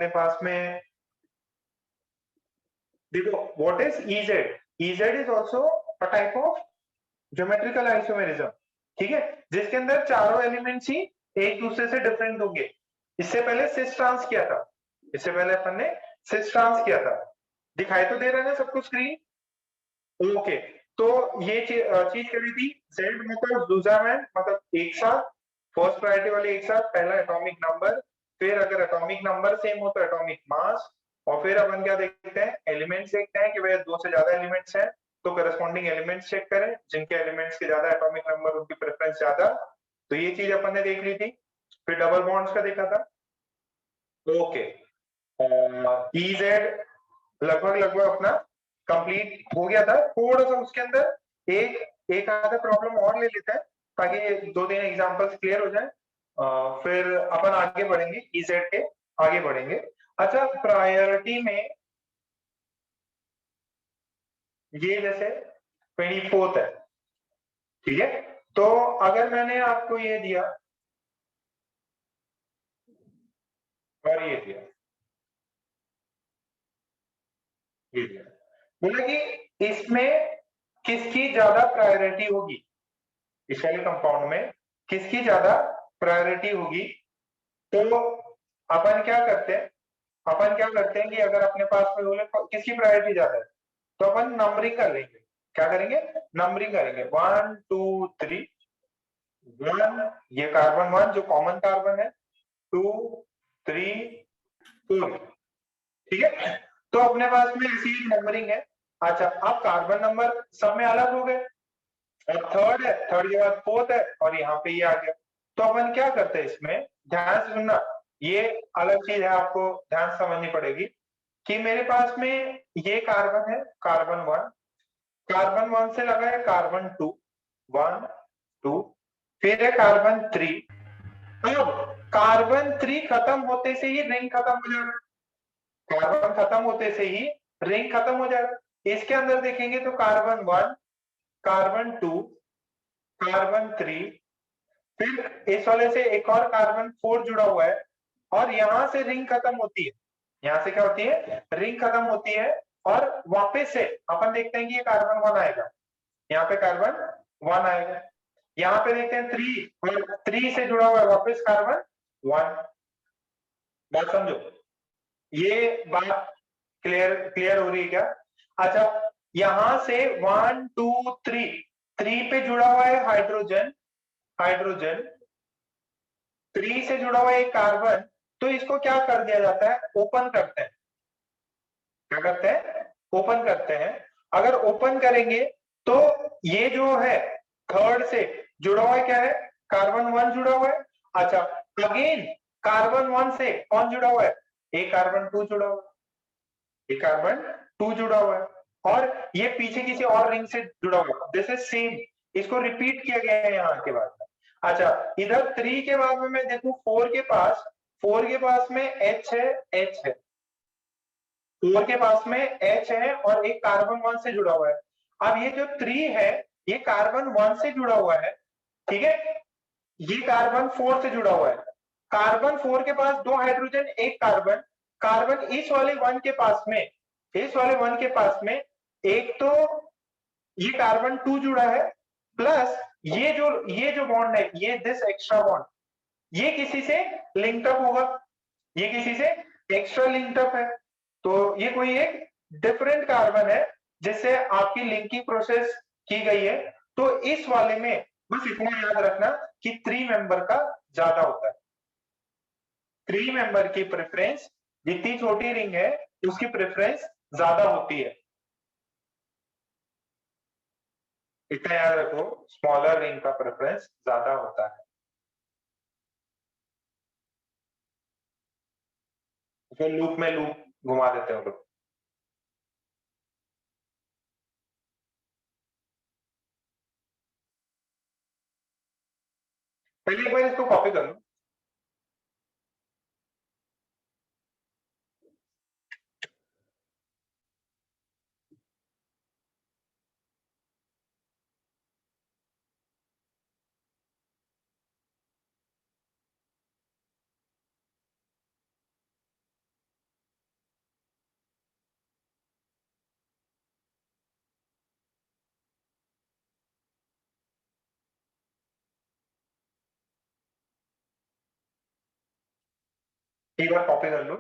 अपने पास में देखो what is EZ. EZ is also a type of geometrical isomerism, ठीक है, जिसके अंदर चारों एलिमेंट्स ही एक दूसरे से डिफरेंट होंगे। इससे पहले सिस ट्रांस किया था, इससे पहले अपन ने सिस ट्रांस किया था। दिखाई तो दे रहा है ना सबको स्क्रीन? ओके, तो ये चीज करी थी। जेड मतलब जुजामैन, मतलब एक साथ, फर्स्ट प्रायोरिटी वाले एक साथ, पहला एटॉमिक नंबर, फिर अगर एटॉमिक नंबर सेम हो तो एटॉमिक मास, और फिर अपन क्या देखते हैं, एलिमेंट्स देखते हैं कि भाई दो से ज्यादा एलिमेंट्स हैं तो करस्पॉन्डिंग एलिमेंट्स चेक करें, जिनके एलिमेंट्स के ज्यादा एटॉमिक नंबर उनकी प्रेफरेंस ज्यादा। तो ये चीज अपन ने देख ली थी। फिर डबल बॉन्ड्स का देखा था। ओके, इजेड लगभग लगभग अपना कंप्लीट हो गया था। थोड़ा सा उसके अंदर एक एक आधा प्रॉब्लम और ले लेते हैं ताकि दो तीन एग्जांपल्स क्लियर हो जाए, फिर अपन आगे बढ़ेंगे, इजेड के आगे बढ़ेंगे। अच्छा, प्रायोरिटी में ये जैसे 24th है, ठीक है, तो अगर मैंने आपको ये दिया और ये दिया, ये दिया, बोला कि इसमें किसकी ज्यादा प्रायोरिटी होगी, इस वाले कंपाउंड में किसकी ज्यादा प्रायोरिटी होगी, तो अपन क्या करते हैं, अपन क्या करते हैं कि अगर अपने पास में बोले किसकी प्रायोरिटी ज्यादा है तो अपन नंबरिंग कर लेंगे। क्या करेंगे? नंबरिंग करेंगे, 1 2 3, 1 ये कार्बन 1 जो कॉमन कार्बन है, 2 3 4, ठीक है, तो अपने पास में ऐसी नंबरिंग है। अच्छा, अब कार्बन नंबर सब में अलग हो गए, और थर्ड है, थर्ड के बाद फोर्थ है, और यहाँ पे ये आ गया। तो अपन क्या करते हैं इसमें, ध्यान से सुनना, ये अलग चीज है, आपको ध्यान समझनी पड़ेगी कि मेरे पास में ये कार्बन है, कार्बन 1, कार्बन 1 से लगा है कार्बन 2, 1 2, फिर है कार्बन 3। अब कार्बन 3 खत्म होते से ही रिंग खत्म हो जाएगा, कार्बन खत्म होते से ही रिंग खत्म हो जाएगा। इसके अंदर देखेंगे तो कार्बन 1, कार्बन 2, कार्बन 3, फिर इस वाले से एक और कार्बन 4 जुड़ा हुआ है, और यहां से रिंग खत्म होती है। यहां से क्या होती है? रिंग खत्म होती है, और वापस से अपन देखते हैं कि ये कार्बन 1 आएगा, यहाँ पे कार्बन 1 आएगा, यहाँ पे देखते हैं 3, और 3 से जुड़ा हुआ है वापस कार्बन 1। बात समझो, ये बात क्लियर क्लियर हो रही है क्या? अच्छा, यहां से 1 2 3, 3 पे जुड़ा हुआ है हाइड्रोजन, हाइड्रोजन 3 से जुड़ा हुआ एक कार्बन, तो इसको क्या कर दिया जाता है? ओपन करते हैं। क्या करते हैं? ओपन करते हैं। अगर ओपन करेंगे तो ये जो है थर्ड से जुड़ा हुआ है, क्या है? कार्बन 1 जुड़ा हुआ है। अच्छा, अगेन कार्बन 1 से कौन जुड़ा हुआ है? एक कार्बन 2 जुड़ा हुआ है, एक कार्बन 2 जुड़ा हुआ है, और ये पीछे किसी और रिंग से जुड़ा हुआ है। दिस इज सेम, इसको रिपीट किया गया है यहाँ के बाद में। अच्छा, इधर 3 के बाद में मैं देखूं 4 के पास, 4 के पास में H है, H है, 4 के पास में H है, और एक कार्बन 1 से जुड़ा हुआ है। अब ये जो 3 है, ये कार्बन 1 से जुड़ा हुआ है, ठीक है, ये कार्बन 4 से जुड़ा हुआ है। कार्बन 4 के पास 2 हाइड्रोजन, एक कार्बन, कार्बन इस वाले 1 के पास में, इस वाले 1 के पास में एक तो ये कार्बन 2 जुड़ा है, प्लस ये जो बॉन्ड है, ये दिस एक्स्ट्रा बॉन्ड, ये किसी से लिंक्ड अप होगा, ये किसी से एक्स्ट्रा लिंक्ड अप है। तो ये कोई एक डिफरेंट कार्बन है जिससे आपकी लिंकिंग प्रोसेस की गई है। तो इस वाले में बस इतना याद रखना कि 3 मेंबर का ज्यादा होता है। 3 मेंबर की प्रेफरेंस, जितनी छोटी रिंग है उसकी प्रेफरेंस ज्यादा होती है। इतना याद रखो, स्मॉलर रिंग का प्रेफरेंस ज्यादा होता है। फिर लूप में लूप घुमा देते हैं लोग। पहले एक बार इसको कॉपी कर लो। एक बार कॉपी कर लो।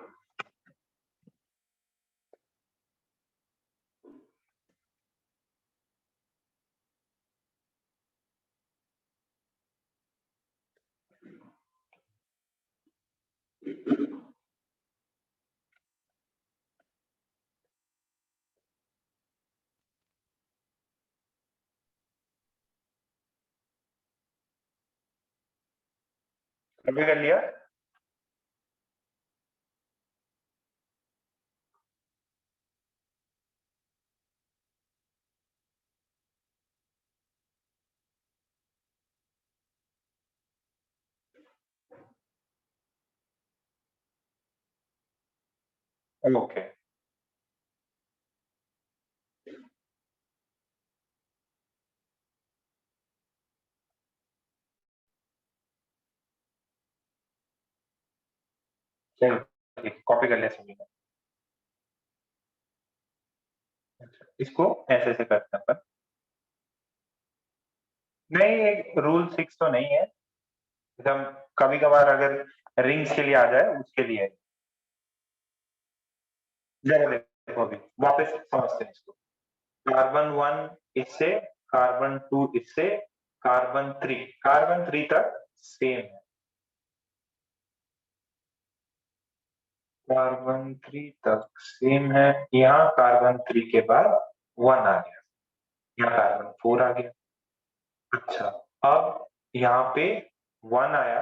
कॉपी कर लिया? ओके। चलो कॉपी कर लिया सभी ने। इसको ऐसे ऐसे करते हैं अपन। नहीं, एक रूल 6 तो नहीं है, एकदम कभी कभार अगर रिंग्स के लिए आ जाए उसके लिए। जरा देखो अभी वापस समझते हैं इसको। कार्बन 1 इससे, कार्बन 2 इससे, कार्बन 3 तक सेम है। कार्बन 3 तक सेम है। यहाँ कार्बन 3 के बाद 1 आ गया, यहाँ कार्बन 4 आ गया। अच्छा, अब यहाँ पे 1 आया,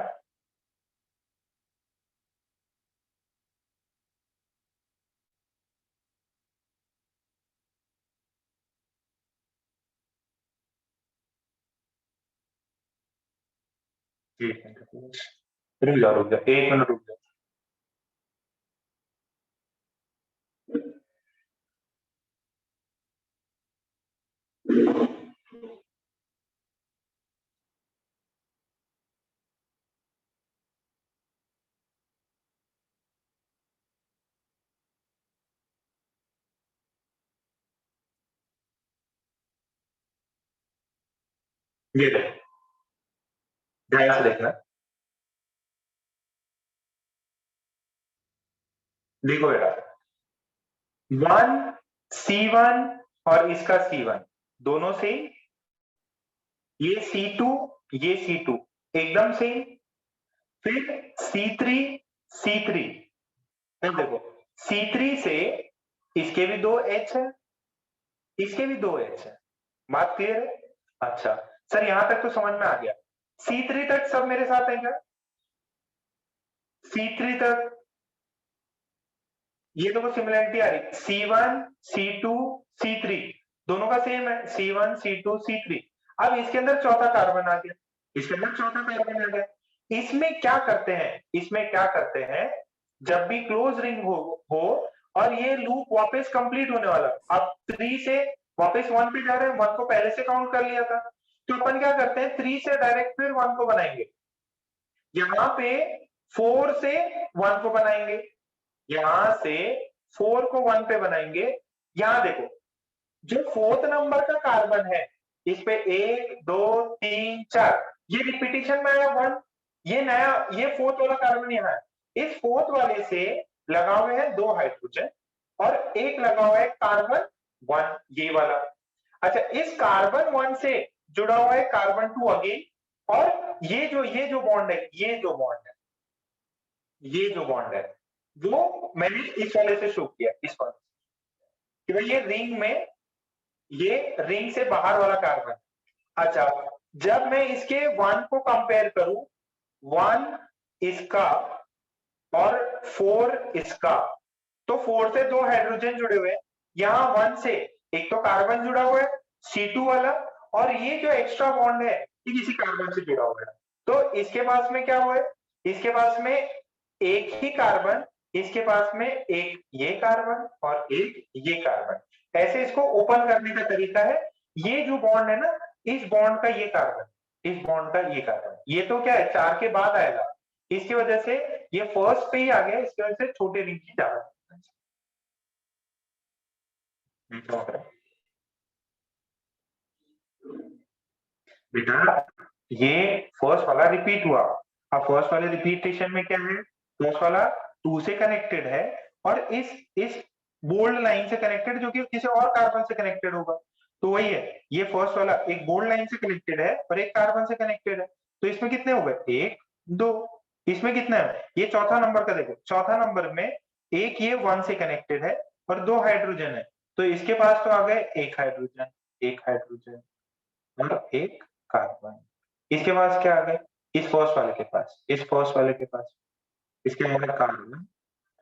रुक जाओ 1 मिनट रुक जाओ। ये देखो, ध्यान से देखना। देखो बेटा, 1 C1 और इसका C1 दोनों से, ये C2 ये C2 एकदम सेम। फिर C3 फिर देखो C3 से इसके भी 2 H है, इसके भी 2 H है। बात क्लियर है? अच्छा सर, यहां तक तो समझ में आ गया। C3 तक सब मेरे साथ है क्या? C3 तक ये देखो सिमिलरिटी आ रही, C1 C2 C3 दोनों का सेम है, C1 C2 C3। अब इसके अंदर चौथा कार्बन आ गया, इसके अंदर चौथा कार्बन आ गया। इसमें क्या करते हैं, इसमें क्या करते हैं, जब भी क्लोज रिंग हो और ये लूप वापस कंप्लीट होने वाला, अब 3 से वापस 1 पे जा रहे हैं, 1 को पहले से काउंट कर लिया था, तो अपन क्या करते हैं 3 से डायरेक्ट फिर 1 को बनाएंगे, यहां पे 4 से 1 को बनाएंगे, यहां से 4 को 1 पे बनाएंगे। यहां देखो, जो 4th नंबर का कार्बन है इस पे 1 2 3 4 ये रिपीटिशन में आया 1, ये नया, ये 4th वाला कार्बन यहाँ है। इस 4th वाले से लगा हुए हैं 2 हाइड्रोजन और एक लगा हुआ है कार्बन 1, ये वाला। अच्छा, इस कार्बन 1 से जुड़ा हुआ है कार्बन 2 अगेन, और ये जो बॉन्ड है, ये जो बॉन्ड है वो मैंने इस वाले से शो किया, इस वाले कि भाई ये रिंग से बाहर वाला कार्बन। अच्छा, जब मैं इसके 1 को कंपेयर करूं, 1 इसका और 4 इसका, तो 4 से 2 हाइड्रोजन जुड़े हुए हैं, यहाँ 1 से एक तो कार्बन जुड़ा हुआ है C2 वाला, और ये जो एक्स्ट्रा बॉन्ड है ये किसी कार्बन से जुड़ा हुआ है। तो इसके पास में क्या हुआ है, इसके पास में एक ही कार्बन, इसके पास में एक ये कार्बन और एक ये कार्बन। ऐसे इसको ओपन करने का तरीका है, ये जो बॉन्ड है ना, इस बॉन्ड का ये कार्बन, इस बॉन्ड का ये कार्बन, ये तो क्या है 4 के बाद आएगा, इसकी वजह से ये फर्स्ट पे ही आ गया, इसकी वजह से छोटे रिंग की ज्यादा। बेटा ये फर्स्ट वाला रिपीट हुआ, अब फर्स्ट वाले रिपीटेशन में क्या है, फर्स्ट वाला 2 से कनेक्टेड है और इस बोल्ड लाइन से कनेक्टेड जो कि किसी और कार्बन से कनेक्टेड होगा। तो वही है, ये फर्स्ट वाला एक बोल्ड लाइन से कनेक्टेड है और एक कार्बन से कनेक्टेड है। तो इसमें कितने हो गए? 1 2। इसमें कितना है? ये चौथा नंबर का देखो, चौथा नंबर में एक ये 1 से कनेक्टेड है और 2 हाइड्रोजन है। तो इसके पास तो आ गए एक हाइड्रोजन और एक कार्बन। इसके पास क्या आ गए? इस फर्स्ट वाले के पास, इस फर्स्ट वाले के पास इसके अंदर कार्बन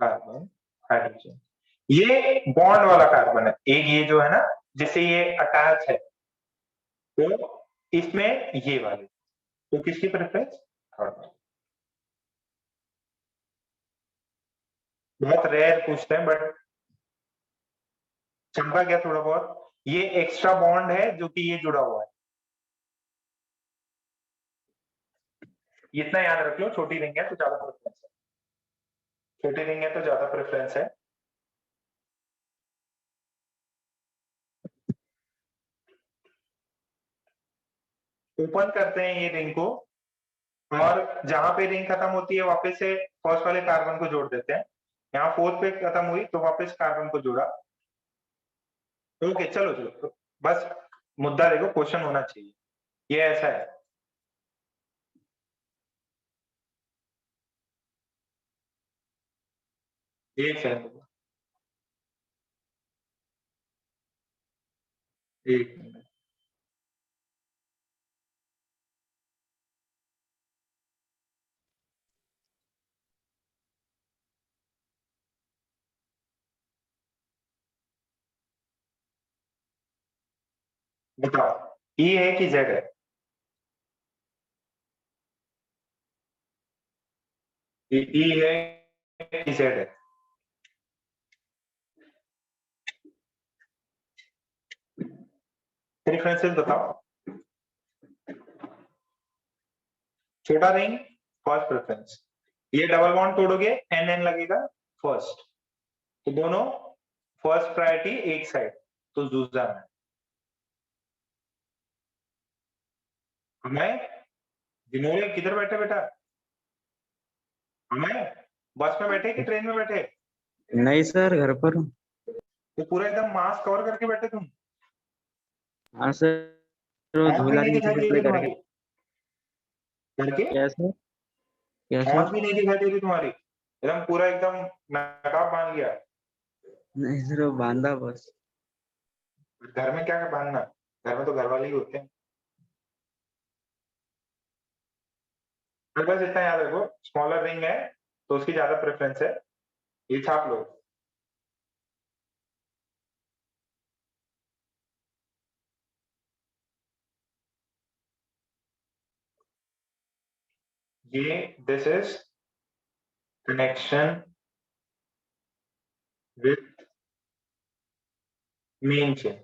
कार्बन हाइड्रोजन। ये बॉन्ड वाला कार्बन है, एक ये जो है ना जिससे ये अटैच है, तो इसमें ये वाले, तो किसकी प्रेफरेंस? कार्बन। बहुत रेयर पूछते हैं बट चमका गया थोड़ा बहुत। ये एक्स्ट्रा बॉन्ड है जो कि ये जुड़ा हुआ है, इतना याद रख लो। छोटी रिंग है तो ज्यादा प्रेफरेंस है, छोटी रिंग है तो ज्यादा प्रेफरेंस है। ओपन करते हैं ये रिंग को और जहां पे रिंग खत्म होती है वापस से फर्स्ट वाले कार्बन को जोड़ देते हैं। यहाँ फोर्थ पे खत्म हुई तो वापस कार्बन को जोड़ा। ओके चलो चलो तो बस मुद्दा देखो, क्वेश्चन होना चाहिए। ये ऐसा है, एक सेकंड, एक मिनट। बताओ ई है कि जेड है? ई है कि जेड है? प्रेफरेंसेस बताओ। छोटा रिंग फर्स्ट प्रेफरेंस, ये डबल बॉन्ड तोड़ोगे एन एन लगेगा फर्स्ट, तो दोनों फर्स्ट प्रायोरिटी एक साइड, तो दूसरा में हमें जिन्होंने किधर बैठे बेटा? हमें बस में बैठे कि ट्रेन में बैठे? नहीं सर, घर पर हूँ। तो पूरा एकदम मास्क कवर करके बैठे तुम? हाँ सर, वो आंख भी धूल आ नहीं रही थी दिखाई दे इसलिए रही करके। तुम्हारी करके? क्या सर? क्या आंख सर? भी नहीं दिखाई दे रही तुम्हारी, एकदम पूरा एकदम नकाब बांध लिया। नहीं सर, वो बांधा बस। घर में क्या है बांधना? घर में तो घर वाले ही होते हैं। तो बस इतना याद रखो, स्मॉलर रिंग है तो उसकी ज्यादा प्रेफरेंस है, ये छाप लो। ये this is connection with main chain,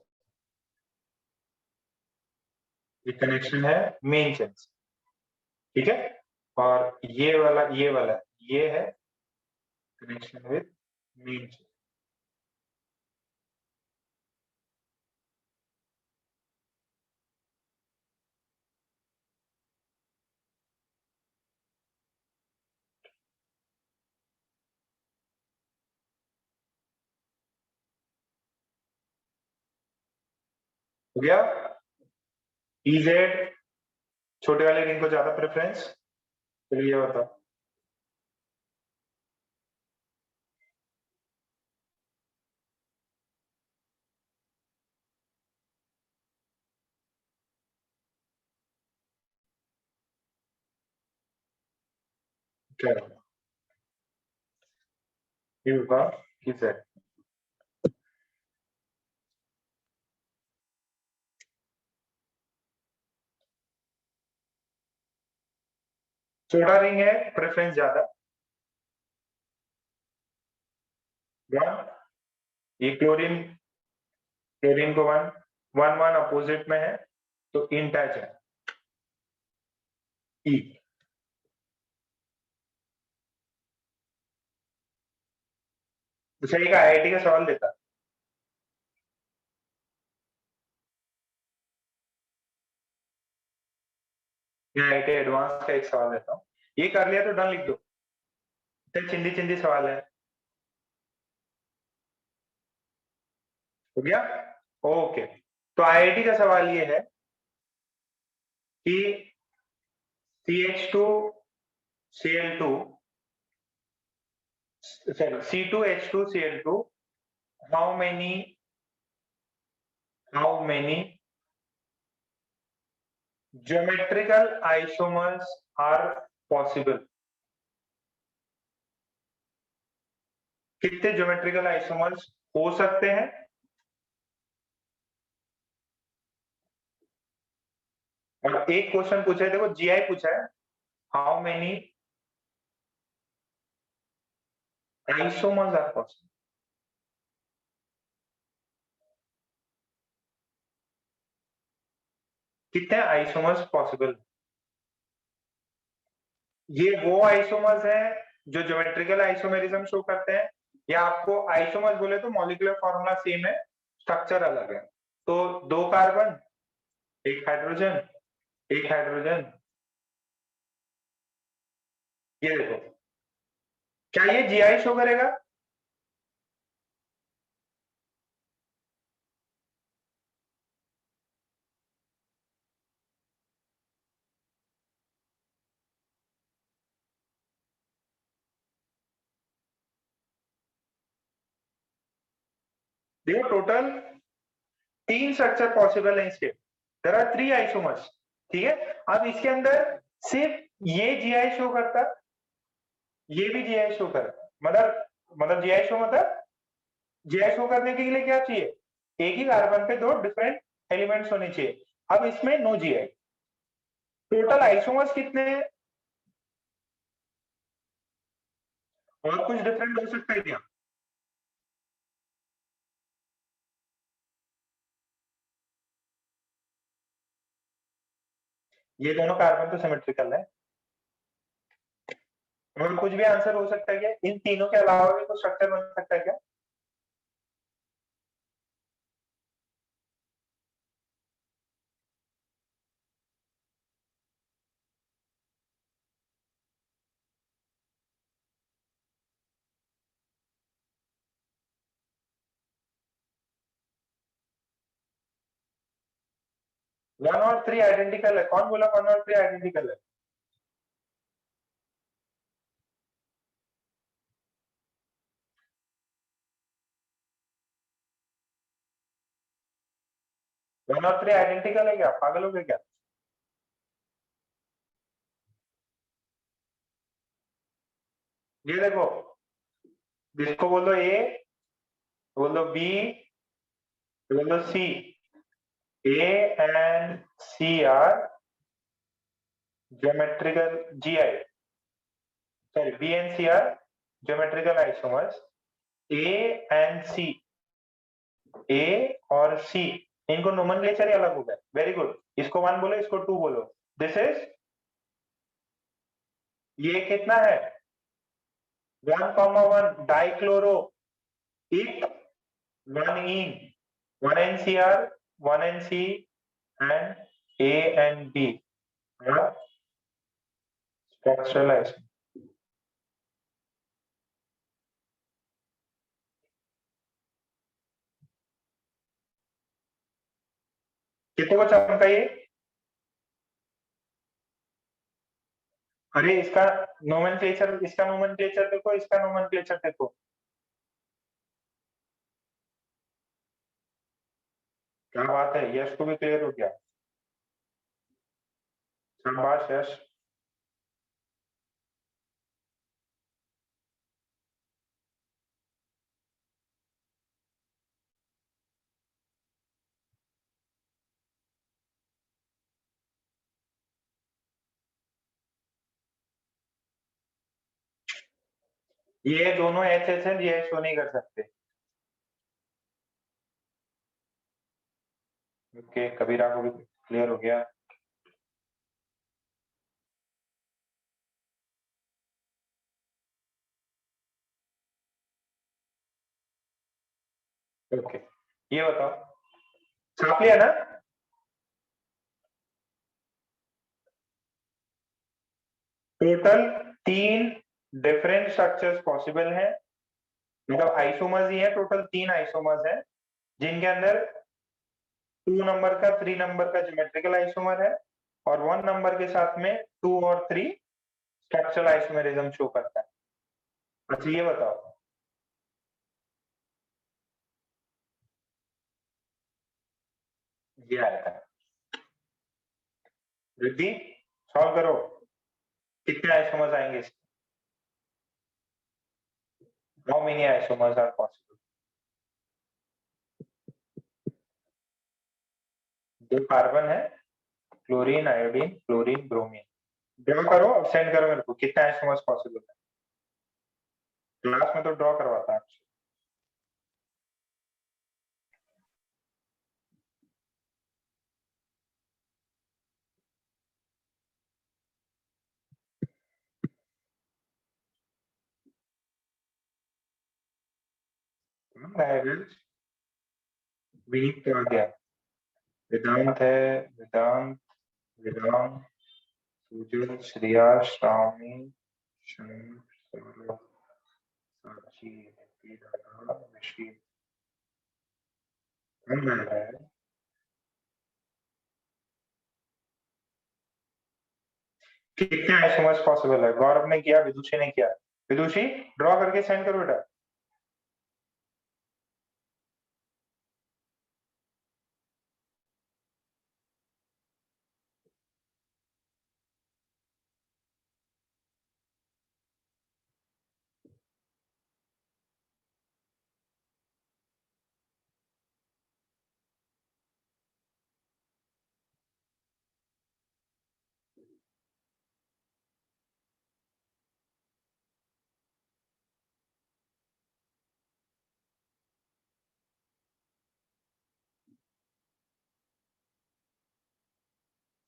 ये कनेक्शन है मेन चेन, ठीक है। और ये वाला ये है कनेक्शन विथ मेन चेन। हो गया? इजेड छोटे वाले रिंग को ज्यादा प्रेफरेंस, चलिए ये बताओ। क्या ये बताओ किसे? छोटा रिंग है प्रेफरेंस ज्यादा, वन। ये क्लोरीन, क्लोरीन को वन, वन वन अपोजिट में है तो इन टच है ई। अच्छा एक आईआईटी का सवाल देता, ये आईआईटी एडवांस का एक सवाल देता हूँ, ये कर लिया तो डन लिख दो। तो चिंदी चिंदी सवाल है, हो गया। ओके, तो आईआईटी का सवाल ये है कि CH2Cl2 sorry C2H2Cl2, how many geometrical isomers are possible? कितने ज्योमेट्रिकल आइसोमर्स हो सकते हैं? और एक क्वेश्चन पूछा है, देखो जीआई पूछा है, how many isomers are possible. कितने आइसोमर्स पॉसिबल? ये वो आइसोमर्स हैं जो ज्योमेट्रिकल आइसोमेरिज्म शो करते हैं, या आपको आइसोमर्स बोले तो मॉलिक्यूलर फॉर्मूला सेम है, स्ट्रक्चर अलग है। तो 2 कार्बन, 1 हाइड्रोजन, 1 हाइड्रोजन, ये देखो, क्या ये जीआई शो करेगा? देखो टोटल 3 स्ट्रक्चर पॉसिबल है इसके, देयर आर 3 आइसोमर्स, ठीक है। अब इसके अंदर सिर्फ ये जीआई शो करता है, ये भी जीआई शो करता है, मतलब जीआई शो मतलब, जीआई शो करने के लिए क्या चाहिए? एक ही कार्बन पे 2 डिफरेंट एलिमेंट्स होने चाहिए। अब इसमें नो जीआई, टोटल आइसोमर्स कितने हैं? और कुछ डिफरेंट हो सकता है क्या? ये दोनों कार्बन तो सिमेट्रिकल है, और कुछ भी आंसर हो सकता है क्या? इन तीनों के अलावा भी कुछ स्ट्रक्चर बन सकता है क्या? वन और थ्री आइडेंटिकल है, कौन बोला वन और थ्री आइडेंटिकल है? वन और थ्री आइडेंटिकल है क्या? पागल हो गए क्या? ये देखो, जिसको बोलो ए, बोलो बी, बोलो C, A and C are geometrical GI, sorry B and C are geometrical isomers. A and C, A और C, इनको नोमेनक्लेचर ही अलग हो गया। वेरी गुड, इसको 1 बोलो, इसको 2 बोलो। दिस इज, ये कितना है? 1,1 डाइक्लोरो इथ 1 इन 1 NCr 1 NC and A and B are structural isomers। कितने को चमकाइए? अरे इसका नोमेनक्लेचर, इसका नोमेनक्लेचर देखो, इसका नोमेनक्लेचर देखो। क्या बात है, यश को भी क्लियर हो गया, शाबाश यश। ये दोनों एच एच है, ये शो नहीं कर सकते। ओके, कबीरा को भी क्लियर हो गया। ओके, ये बताओ, छाप लिया ना? टोटल 3 डिफरेंट स्ट्रक्चर्स पॉसिबल हैं, मतलब आइसोमर्स ही है, टोटल 3 आइसोमर्स हैं जिनके अंदर 2 नंबर का 3 नंबर का ज्योमेट्रिकल आइसोमर है और 1 नंबर के साथ में 2 और 3 स्ट्रक्चरल आइसोमेरिज्म शो करता है। अच्छा ये बताओ, ये आया था रिद्धि, सॉल्व करो, कितने आइसोमर्स आएंगे इसमें? How many isomers are possible? 2 carbon है, chlorine, iodine, chlorine, bromine. Draw करो और सेंड करो मेरे को, कितने आइसोमर्स पॉसिबल है? क्लास में तो ड्रॉ करवाता है। विनीत तो आ गया, वेदांत है, वेदांत, वेदांत, सुजल, श्रेया, श्रावणी, शमी, सौरभ, साक्षी, निधि, राधा, ऋषि। कौन आ रहा है? कितने आइसोमर्स पॉसिबल है? गौरव ने किया, विदुषी ने किया। विदुषी ड्रॉ करके सेंड करो बेटा।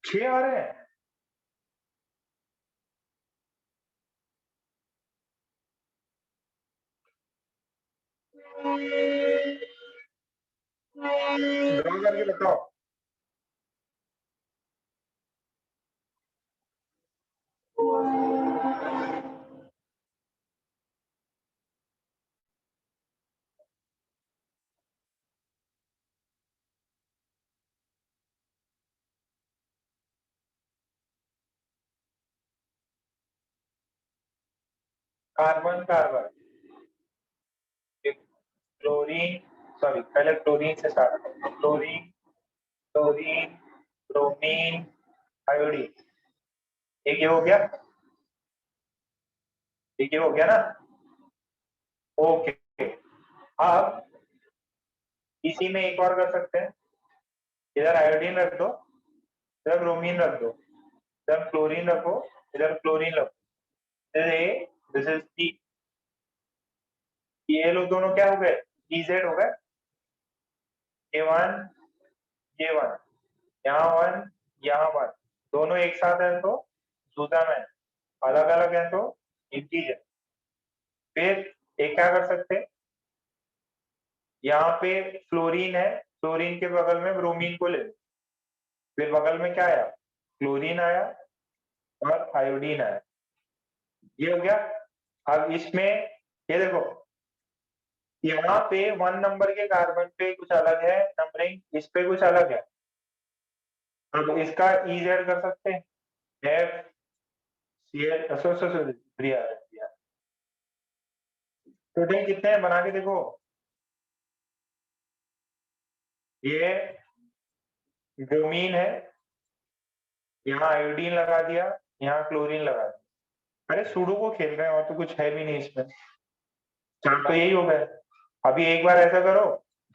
छह आ रहे हैं। ड्रॉ करके बताओ। कार्बन कार्बन, क्लोरीन, सॉरी पहले क्लोरीन से स्टार्ट करो। Chlorine, chlorine, bromine, iodine. एक ये हो गया, एक ये हो गया ना। ओके, अब इसी में एक और कर सकते हैं, इधर आयोडीन रख दो, इधर ब्रोमीन रख दो, इधर क्लोरीन रखो, इधर क्लोरीन रखो। दिस इज टी, ये लोग दोनों क्या हो गए? इजेड हो गए। ये वन, ये वन, यहाँ वन, यहाँ वन, दोनों एक साथ है तो जुदा में, अलग अलग है तो इंटीजर। फिर एक क्या कर सकते हैं, यहाँ पे फ्लोरीन है, फ्लोरीन के बगल में ब्रोमीन को ले लो, फिर बगल में क्या आया? क्लोरीन आया और आयोडीन आया। ये हो गया। अब इसमें ये देखो, यहाँ पे 1 नंबर के कार्बन पे कुछ अलग है नंबरिंग, इस पे कुछ अलग है। अब इसका इजेड कर सकते हैं, एफ सी एल, टोटल कितने हैं बना के देखो। ये ब्रोमीन है, यहाँ आयोडीन लगा दिया, यहाँ क्लोरीन लगा दिया। अरे सुडोकू खेल रहे हैं, और तो कुछ है भी नहीं इसमें। चार तो यही हो गए। अभी एक बार ऐसा करो,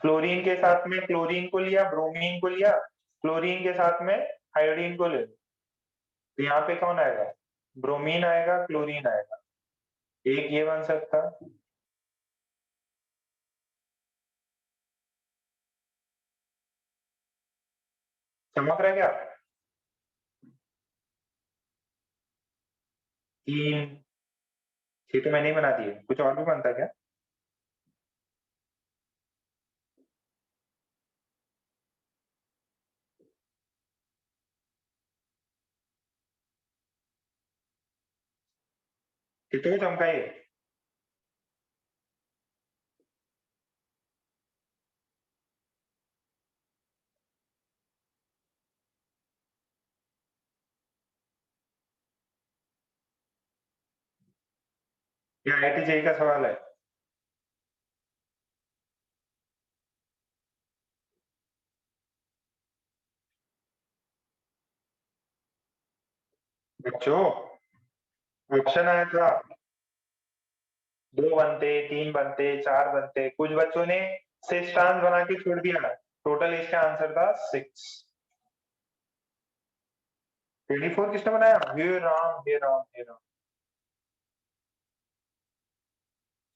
फ्लोरीन के साथ में क्लोरीन को लिया, ब्रोमीन को लिया, क्लोरीन के साथ में आयोडीन को ले लो, तो यहाँ पे कौन आएगा? ब्रोमीन आएगा, क्लोरीन आएगा। एक ये बन सकता, चमक रहा है क्या? तीन, ये तो मैंने ही बना दिए, कुछ और भी बनता क्या? कितने चमका ये? ये IIT जेईई का सवाल है। बच्चों ऑप्शन आया था, 2 बनते, 3 बनते, 4 बनते, कुछ बच्चों ने सिक्स बना के छोड़ दिया। टोटल इसका आंसर था 6। 24 किसने बनाया? हे राम हे राम हे राम।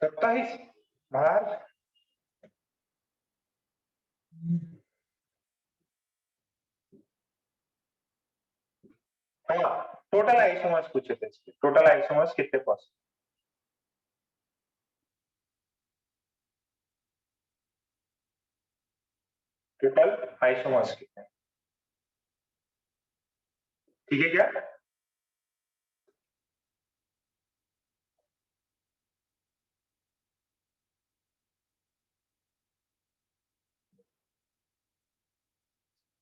27 महाराज। हाँ, टोटल आइसोमर्स पूछे थे इसके, टोटल आइसोमर्स कितने पॉसिबल? टोटल आइसोमर्स कितने? ठीक है क्या?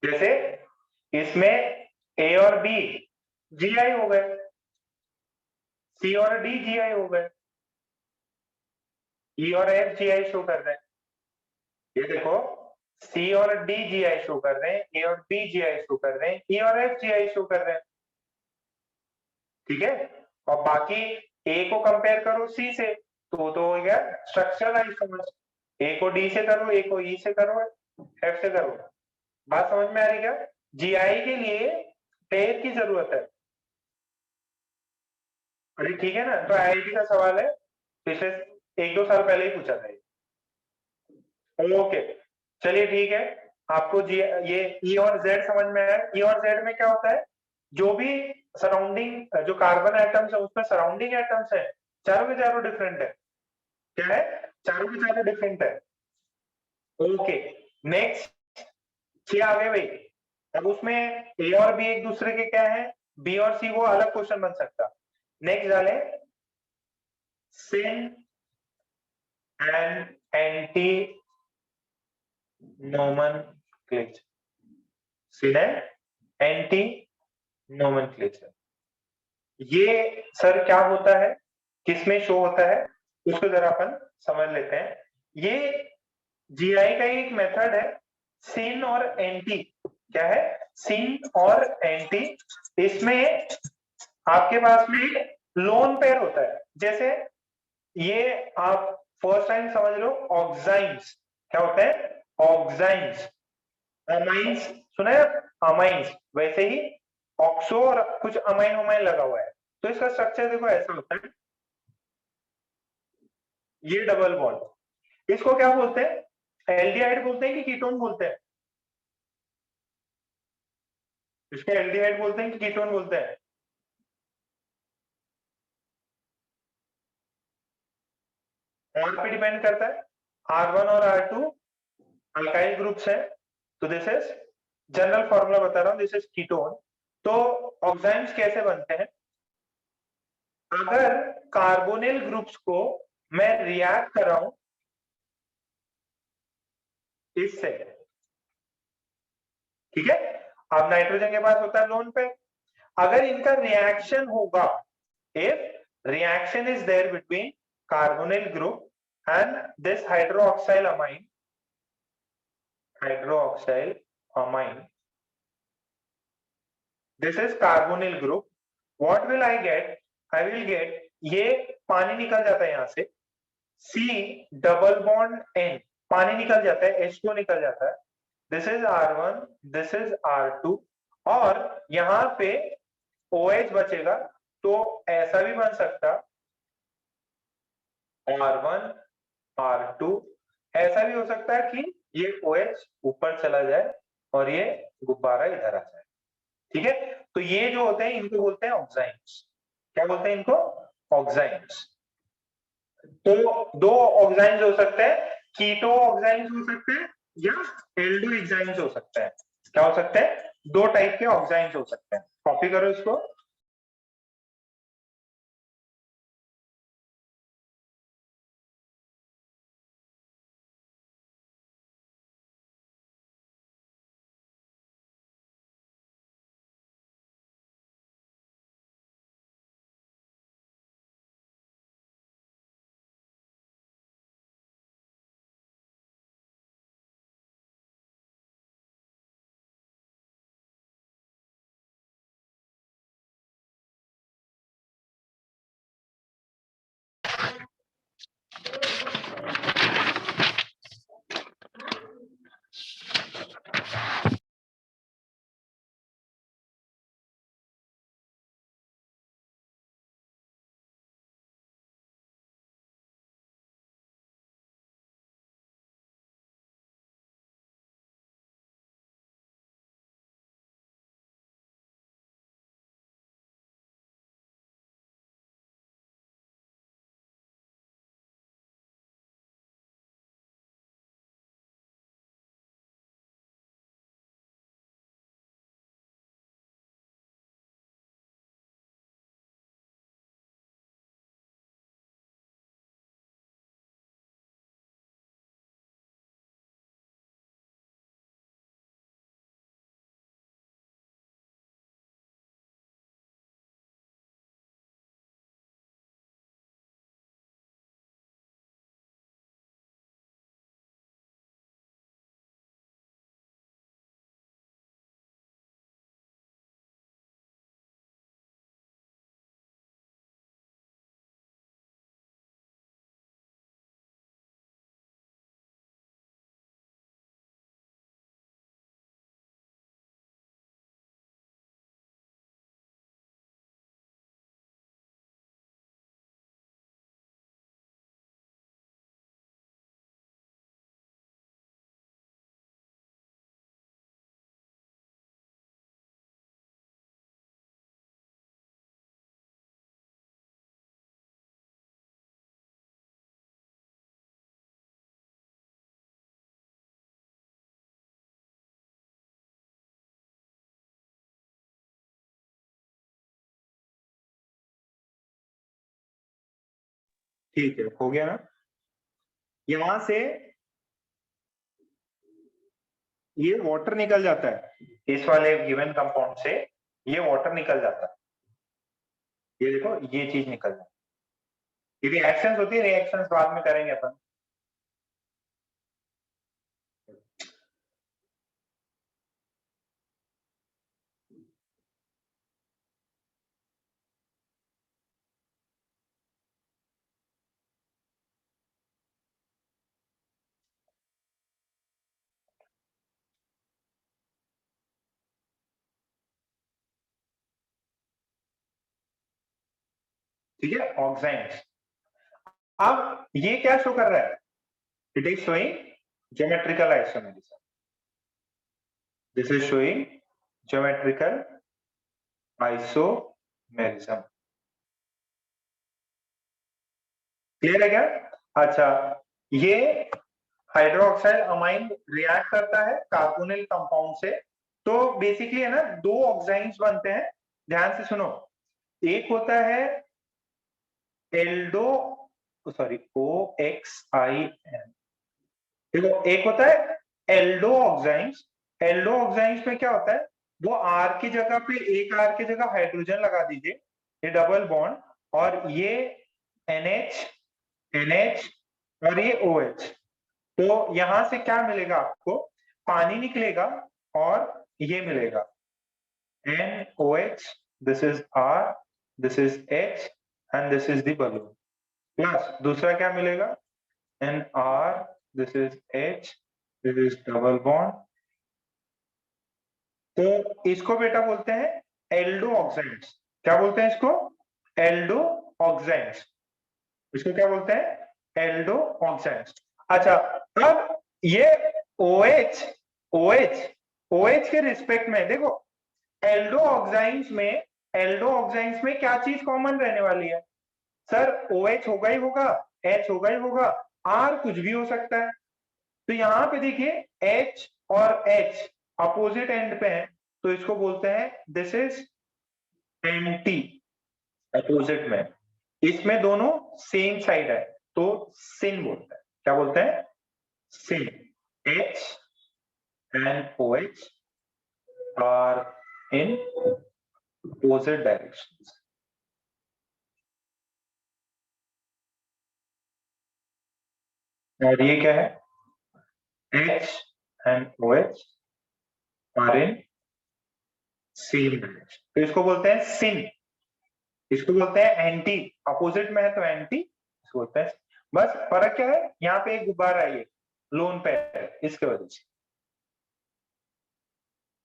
जैसे इसमें ए और बी जीआई हो गए, सी और डी जीआई हो गए, ई और एफ जीआई शो कर रहे हैं। ये देखो, सी और डी जीआई शो कर रहे हैं, ए और बी जीआई शो कर रहे हैं, ई और एफ जीआई शो कर रहे हैं। ठीक है, और बाकी ए को कंपेयर करो सी से, तो हो गया स्ट्रक्चरल आइसोमर्स। ए को डी से करो, ए को ई से करो, एफ से करो। बात समझ में आ रही क्या? जीआई के लिए पेयर की जरूरत है। अरे ठीक है ना, तो आईआईटी का सवाल है, पिछले 1-2 साल पहले ही पूछा था ये। ओके, चलिए ठीक है। आपको जी ये ई और जेड समझ में आया? ई और जेड में क्या होता है, जो भी सराउंडिंग जो कार्बन एटम्स है उसमें सराउंडिंग एटम्स है, चारों के चारों डिफरेंट है। क्या है? चारों के चारों डिफरेंट है। ओके, नेक्स्ट 6 आ गए भाई। अब उसमें ए और बी एक दूसरे के क्या है, बी और सी, वो अलग क्वेश्चन बन सकता। नेक्स्ट डाले syn and anti nomenclature. Syn and anti nomenclature, ये सर क्या होता है, किसमें शो होता है, उसको जरा अपन समझ लेते हैं। ये जीआई का एक मेथड है, सिन और एंटी। क्या है? सिन और एंटी। इसमें आपके पास में लोन पेयर होता है। जैसे ये आप फर्स्ट टाइम समझ लो, ऑक्साइन्स। क्या होते हैं? ऑक्साइन्स। अमाइंस सुना है? अमाइंस। वैसे ही ऑक्सो और कुछ अमाइन अमाइन लगा हुआ है। तो इसका स्ट्रक्चर देखो ऐसा होता है, ये डबल बॉन्ड। इसको क्या बोलते हैं? एल्डिहाइड बोलते हैं कि कीटोन बोलते हैं? इसको एल्डिहाइड बोलते हैं कि कीटोन बोलते हैं? और पे डिपेंड करता है। R1 और R2 अल्काइल ग्रुप्स है, तो दिस इज जनरल फॉर्मूला बता रहा हूं, दिस इज कीटोन। तो ऑक्साइन्स कैसे बनते हैं? अगर कार्बोनिल ग्रुप्स को मैं रिएक्ट कर रहा हूं इससे, ठीक है, अब नाइट्रोजन के पास होता है लोन पे, अगर इनका रिएक्शन होगा, if reaction is there between carbonyl group and this hydroxyl amine, this is carbonyl group, what will I get? I will get, ये पानी निकल जाता है यहां से, C डबल बॉन्ड N, पानी निकल जाता है, H2 निकल जाता है, this is R1, this is R2, और यहां पे OH बचेगा। तो ऐसा भी बन सकता, R1 R2, ऐसा भी हो सकता है कि ये OH ऊपर चला जाए और ये गुब्बारा इधर आ जाए। ठीक है, तो ये जो होते हैं इनको बोलते हैं ऑक्साइन्स। क्या बोलते हैं इनको? ऑक्साइन्स। तो 2 ऑक्साइन्स हो सकते हैं, कीटो ऑक्साइन्स हो सकते हैं या एल्डो ऑक्साइन्स हो सकते हैं। क्या हो सकते हैं? 2 टाइप के ऑक्साइन्स हो सकते हैं। कॉपी करो इसको। ठीक है, हो गया ना। यहां से ये वाटर निकल जाता है, इस वाले गिवन कंपाउंड से ये वाटर निकल जाता है। ये देखो, ये चीज निकल जाती है। ये रिएक्शंस होती है, रिएक्शंस बाद में करेंगे अपन। ठीक है, ऑक्साइड्स। अब ये क्या शो कर रहा है? It is showing geometrical isomerism. This is showing geometrical isomerism. Clear है क्या? अच्छा, ये हाइड्रोक्साइड अमाइन रिएक्ट करता है कार्बोनिल कंपाउंड से, तो बेसिकली है ना, दो ऑक्साइड्स बनते हैं। ध्यान से सुनो, एक होता है एल्डो, सॉरी, OXIN। देखो, एक होता है एल्डो ऑक्साइड्स। एल्डो ऑक्साइड्स में क्या होता है, वो आर की जगह पे, एक आर की जगह हाइड्रोजन लगा दीजिए, ये डबल बॉन्ड, और ये NH NH और ये OH। तो यहां से क्या मिलेगा आपको? पानी निकलेगा और ये मिलेगा NOH, this is R, this is H and this is the balloon. Plus दूसरा क्या मिलेगा? NR, this is H, this is double bond. तो इसको बेटा बोलते हैं एल्डो ऑक्साइड्स। क्या बोलते हैं इसको? Aldo oxides. इसको क्या बोलते हैं? Aldo oxides. अच्छा, अब ये OH OH OH के रिस्पेक्ट में देखो, एल्डो ऑक्साइड्स में क्या चीज कॉमन रहने वाली है? सर, OH होगा ही होगा, H होगा ही होगा, R कुछ भी हो सकता है। तो यहां पे देखिए, H और H अपोजिट एंड पे है, तो इसको बोलते हैं दिस इज एंटी, अपोजिट में। इसमें दोनों सेम साइड है, तो सिन बोलते हैं। क्या बोलते हैं? सिन। H and OH are in opposite directions. और ये क्या है? H and OH are in same direction, तो इसको बोलते हैं सिन। इसको बोलते हैं एंटी, अपोजिट में है तो एंटी, इसको बोलते हैं। बस फर्क क्या है, यहाँ पे एक गुब्बारा है, ये लोन पेयर, इसके वजह से।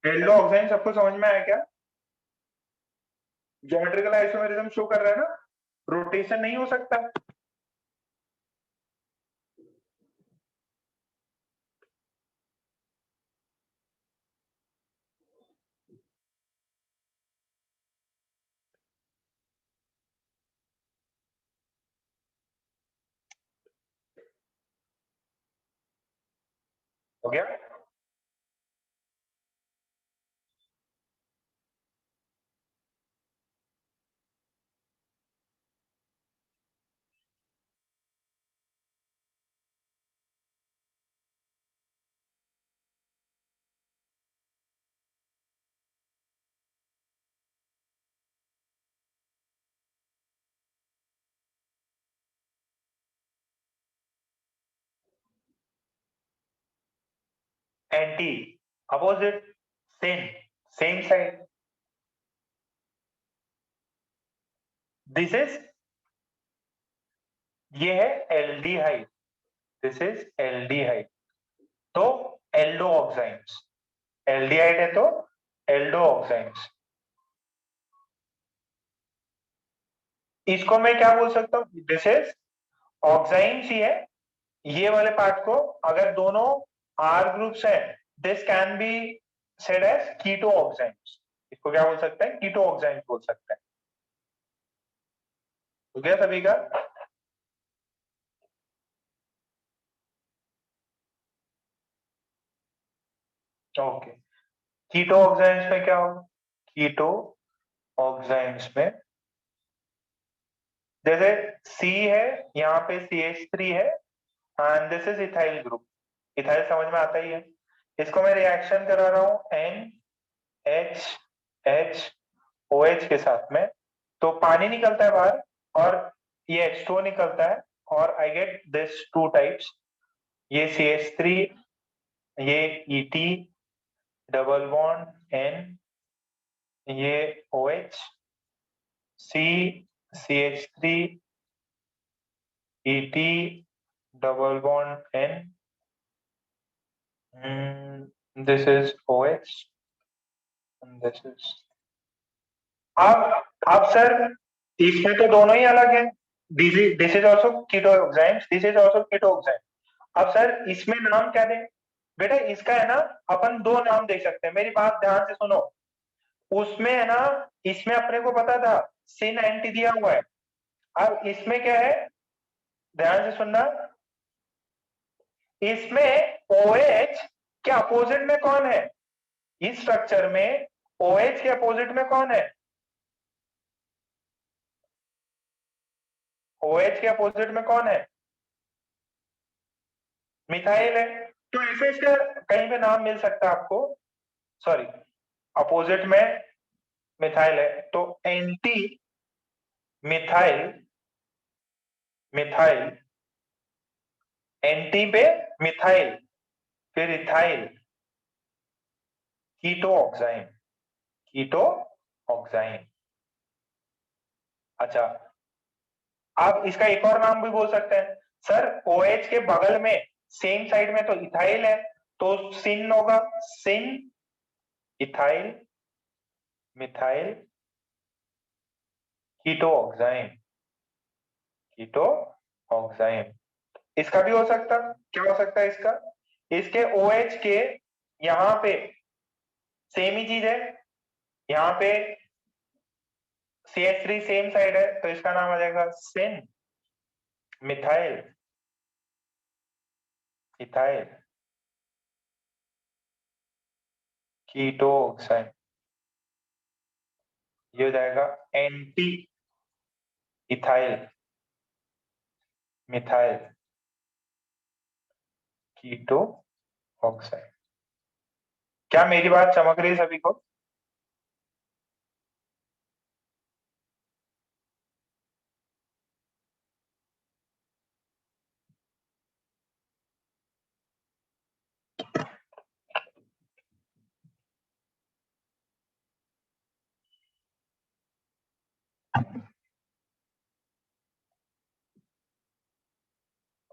एल्डो ऑक्साइन सबको समझ में आया क्या? ज्योमेट्रिकल आइसोमेरिज्म शो कर रहा है ना, रोटेशन नहीं हो सकता। हो गया? Anti, opposite, same, same side. This is, ये है एल्डिहाइड, दिस इज एल्डिहाइड, तो एल्डो ऑक्साइड्स। एल्डिहाइड है तो एल्डो ऑक्साइड्स। इसको मैं क्या बोल सकता हूँ, दिस इज ऑक्साइड्स ही है। ये वाले पार्ट को अगर दोनों आर ग्रुप्स हैं, this can be said as keto oxides. इसको क्या बोल सकते हैं, कीटो ऑक्साइड्स बोल सकते हैं। हो गया सभी का? ओके, कीटो ऑक्साइड्स में क्या होगा, कीटो ऑक्साइड्स में जैसे C है, यहाँ पे CH3 है, and this is ethyl group. Ethyl समझ में आता ही है। इसको मैं रिएक्शन करा रहा हूं NHOH के साथ में, तो पानी निकलता है बाहर और ये H2O निकलता है, और I get this two types, ये CH3, ये ET डबल बॉन्ड N, ये OH, C CH3 ET double bond N, this is OH and this is। अब सर इसमें तो दोनों ही अलग है, this is also keto oxide, this is also keto oxide. अब सर इसमें नाम क्या दें बेटा, इसका है ना, अपन दो नाम दे सकते हैं, मेरी बात ध्यान से सुनो। उसमें है ना, इसमें अपने को पता था सिन एंटी दिया हुआ है, अब इसमें क्या है, ध्यान से सुनना। इसमें OH के अपोजिट में कौन है, इस स्ट्रक्चर में OH के अपोजिट में कौन है, OH के अपोजिट में कौन है, मिथाइल है। तो ऐसे इसका कहीं पे नाम मिल सकता है आपको, सॉरी, अपोजिट में मिथाइल है तो एंटी मिथाइल, मिथाइल, एंटी पे मिथाइल, फिर इथाइल, कीटो ऑक्साइन, कीटो ऑक्साइन। अच्छा, आप इसका एक और नाम भी बोल सकते हैं सर, OH के बगल में सेम साइड में तो इथाइल है, तो सिन होगा, सिन इथाइल मिथाइल कीटो ऑक्साइन, कीटो ऑक्साइन। इसका भी हो सकता, क्या हो सकता है इसका, इसके OH के यहाँ पे सेम ही चीज है, यहाँ पे CH3 सेम साइड है, तो इसका नाम आ जाएगा सिन मिथाइल इथाइल कीटो ऑक्साइन। ये हो जाएगा एंटी इथाइल मिथाइल कीटो ऑक्साइड। क्या मेरी बात चमक रही है सभी को?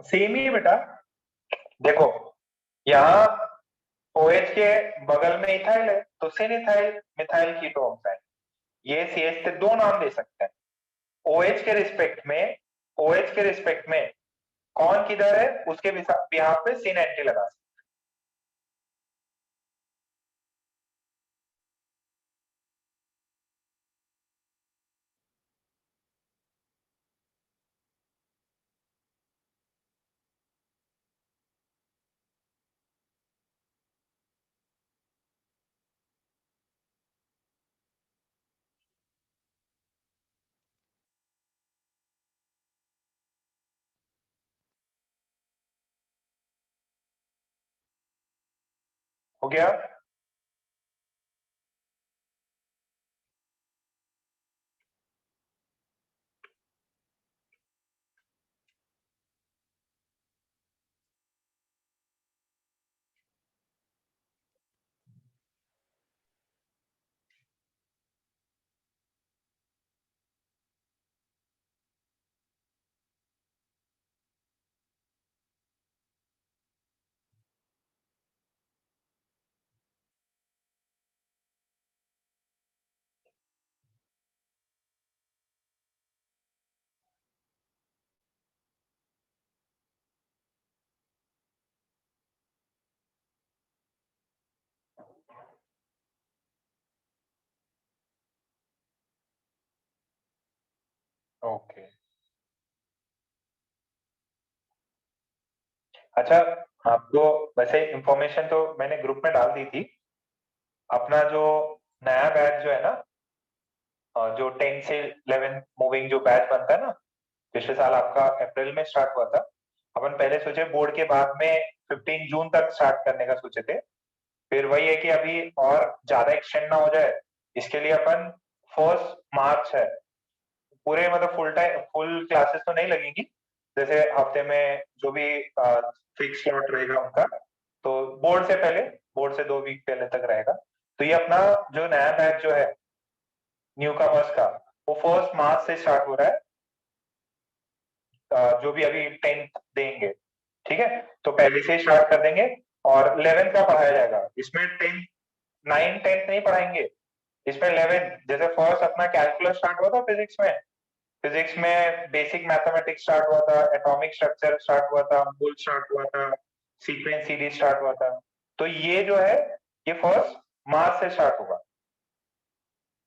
सेम ही है बेटा। देखो यहाँ OH के बगल में इथाइल है तो सिन इथाइल मिथाइल कीटोन। ये CH से दो नाम दे सकते हैं। OH के रिस्पेक्ट में, OH के रिस्पेक्ट में कौन किधर है उसके बिहाफ पे सिन एंटी लगा सकते हो गया। ओके अच्छा, आपको वैसे इंफॉर्मेशन तो मैंने ग्रुप में डाल दी थी। अपना जो नया बैच जो है ना, जो 10 से 11 मूविंग जो बैच बनता है ना, पिछले साल आपका अप्रैल में स्टार्ट हुआ था। अपन पहले सोचे बोर्ड के बाद में 15 जून तक स्टार्ट करने का सोचे थे। फिर वही है कि अभी और ज्यादा एक्सटेंड ना हो जाए, इसके लिए अपन 1 मार्च है, पूरे मतलब फुल टाइम फुल क्लासेस तो नहीं लगेंगी, जैसे हफ्ते में जो भी फिक्स स्लॉट रहेगा उनका, तो बोर्ड से पहले, बोर्ड से 2 वीक पहले तक रहेगा। तो ये अपना जो नया बैच जो है न्यू कमर्स का, वो 1 मार्च से स्टार्ट हो रहा है। जो भी अभी 10th देंगे, ठीक है, तो पहले से स्टार्ट कर देंगे। और 11 का पढ़ाया जाएगा, इसमें 10 9 10 नहीं पढ़ाएंगे, इसमें 11 जैसे फर्स्ट अपना कैलकुलस स्टार्ट हुआ था फिजिक्स में, फिजिक्स में बेसिक मैथमेटिक्स स्टार्ट हुआ था, एटॉमिक स्ट्रक्चर स्टार्ट हुआ था, मोल स्टार्ट हुआ था, सीक्वेंस सीरीज स्टार्ट हुआ था। तो ये जो है ये 1 मार्च से स्टार्ट होगा,